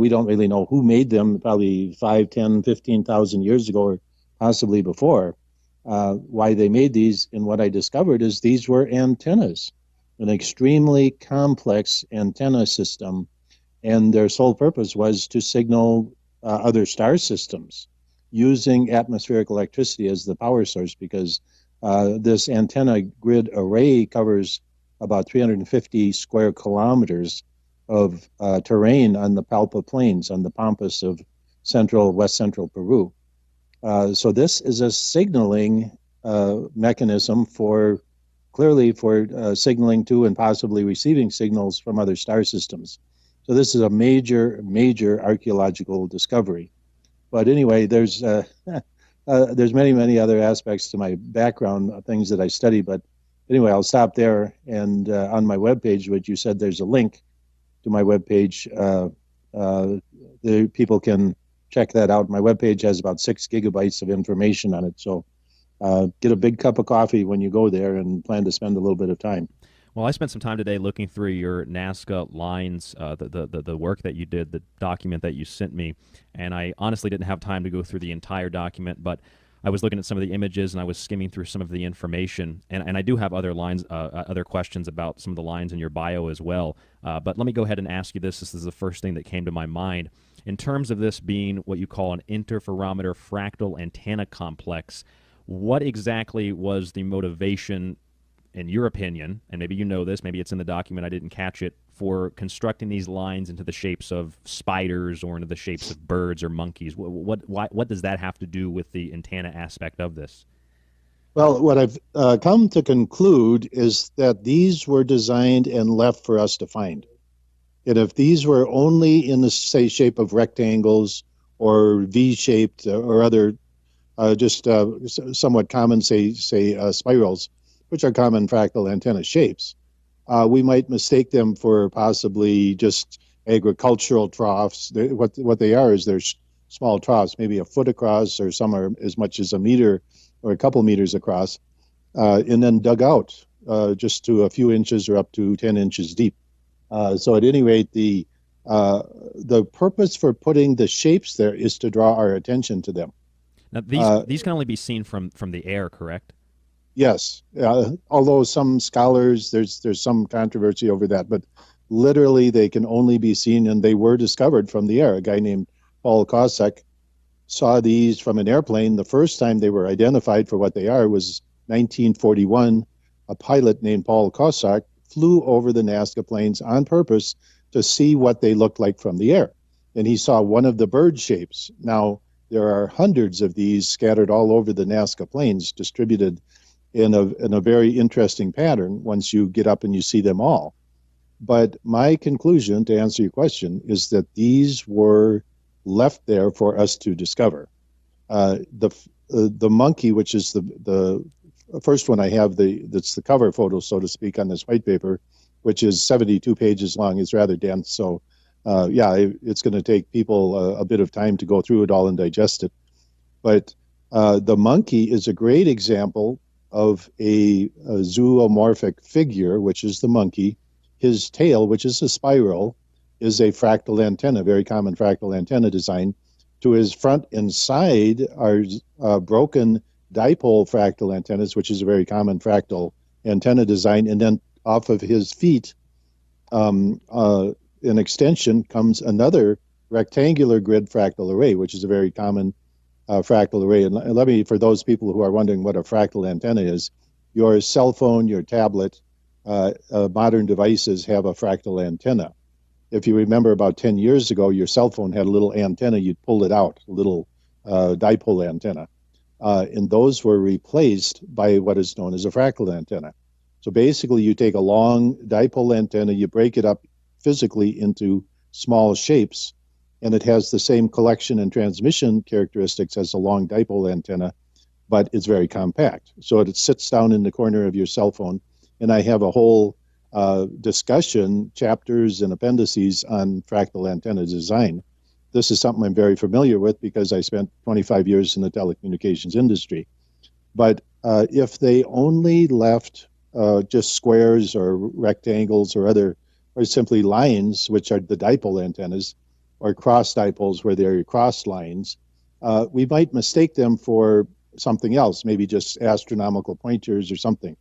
don't really know who made them, probably 5, 10, 15,000 years ago or possibly before, why they made these. And what I discovered is these were antennas, an extremely complex antenna system, and their sole purpose was to signal other star systems using atmospheric electricity as the power source, because this antenna grid array covers about 350 square kilometers of terrain on the Palpa Plains, on the Pampas of west central Peru. So this is a signaling mechanism for signaling to and possibly receiving signals from other star systems. So this is a major, major archaeological discovery. But anyway, there's many, many other aspects to my background, things that I study. But anyway, I'll stop there. And on my webpage, which you said there's a link to my webpage, the people can check that out. My webpage has about 6 gigabytes of information on it. So get a big cup of coffee when you go there and plan to spend a little bit of time. Well, I spent some time today looking through your Nazca lines, the work that you did, the document that you sent me, and I honestly didn't have time to go through the entire document, but I was looking at some of the images and I was skimming through some of the information, and I do have other lines, other questions about some of the lines in your bio as well. But let me go ahead and ask you this. This is the first thing that came to my mind. In terms of this being what you call an interferometer fractal antenna complex, what exactly was the motivation, in your opinion, and maybe you know this, maybe it's in the document, I didn't catch it, for constructing these lines into the shapes of spiders or into the shapes of birds or monkeys? What does that have to do with the antenna aspect of this? Well, what I've come to conclude is that these were designed and left for us to find. And if these were only in the, say, shape of rectangles or V-shaped or other just somewhat common, say spirals, which are common fractal antenna shapes, we might mistake them for possibly just agricultural troughs. What they are is they're small troughs, maybe a foot across, or some are as much as a meter or a couple meters across, and then dug out just to a few inches or up to 10 inches deep. So at any rate, the purpose for putting the shapes there is to draw our attention to them. Now, these can only be seen from the air, correct? Yes, although some scholars, there's some controversy over that, but literally they can only be seen, and they were discovered from the air. A guy named Paul Kossak saw these from an airplane. The first time they were identified for what they are was 1941. A pilot named Paul Kossak flew over the Nazca Plains on purpose to see what they looked like from the air, and he saw one of the bird shapes. Now, there are hundreds of these scattered all over the Nazca Plains, distributed in a very interesting pattern once you get up and you see them all. But my conclusion, to answer your question, is that these were left there for us to discover. The monkey, which is the first one I have, that's the cover photo, so to speak, on this white paper, which is 72 pages long, is rather dense. So it's going to take people a bit of time to go through it all and digest it. But the monkey is a great example of a zoomorphic figure, which is the monkey. His tail, which is a spiral, is a fractal antenna, very common fractal antenna design. To his front and side are broken dipole fractal antennas, which is a very common fractal antenna design. And then off of his feet, an extension, comes another rectangular grid fractal array, which is a very common fractal array. And let me, for those people who are wondering what a fractal antenna is, your cell phone, your tablet, modern devices have a fractal antenna. If you remember, about 10 years ago, your cell phone had a little antenna, you'd pull it out, a little dipole antenna. And those were replaced by what is known as a fractal antenna. So basically, you take a long dipole antenna, you break it up physically into small shapes, and it has the same collection and transmission characteristics as a long dipole antenna, but it's very compact. So it sits down in the corner of your cell phone, and I have a whole discussion, chapters and appendices on fractal antenna design. This is something I'm very familiar with because I spent 25 years in the telecommunications industry. But if they only left just squares or rectangles or simply lines, which are the dipole antennas, or cross dipoles where they're cross lines, we might mistake them for something else, maybe just astronomical pointers or something.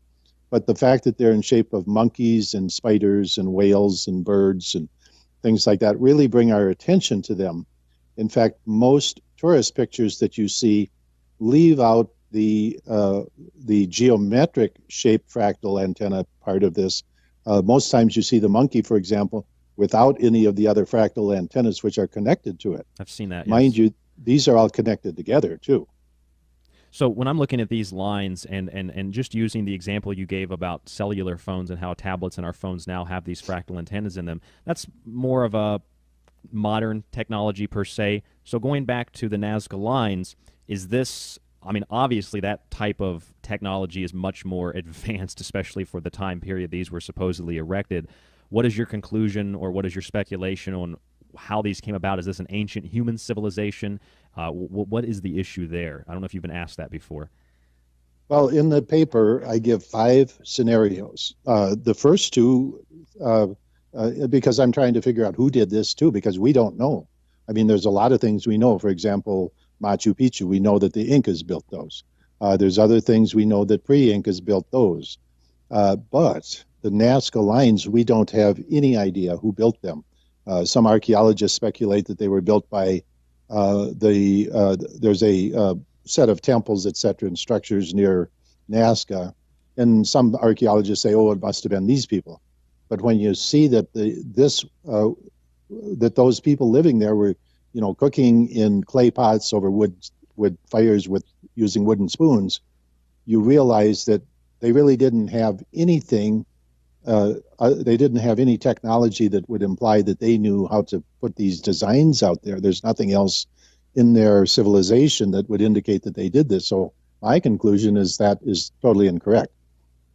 But the fact that they're in shape of monkeys and spiders and whales and birds and things like that really bring our attention to them. In fact, most tourist pictures that you see leave out the geometric shaped fractal antenna part of this. Most times you see the monkey, for example, without any of the other fractal antennas which are connected to it. I've seen that. Mind you, these are all connected together too. So when I'm looking at these lines and just using the example you gave about cellular phones and how tablets and our phones now have these fractal antennas in them, that's more of a modern technology per se. So going back to the Nazca lines, is this, I mean, obviously that type of technology is much more advanced, especially for the time period these were supposedly erected. What is your conclusion or what is your speculation on how these came about? Is this an ancient human civilization? What is the issue there? I don't know if you've been asked that before. Well, in the paper, I give 5 scenarios. The first two, because I'm trying to figure out who did this too, because we don't know. I mean, there's a lot of things we know. For example, Machu Picchu. We know that the Incas built those. There's other things we know that pre-Incas built those. But the Nazca lines, we don't have any idea who built them. Some archaeologists speculate that they were built by there's a set of temples, etc., and structures near Nazca. And some archaeologists say, oh, it must have been these people. But when you see that that those people living there were, cooking in clay pots over wood fires using wooden spoons, you realize that they really didn't have anything. They didn't have any technology that would imply that they knew how to put these designs out there. There's nothing else in their civilization that would indicate that they did this. So my conclusion is that is totally incorrect.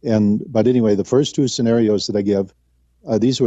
But anyway, the first two scenarios that I give, these were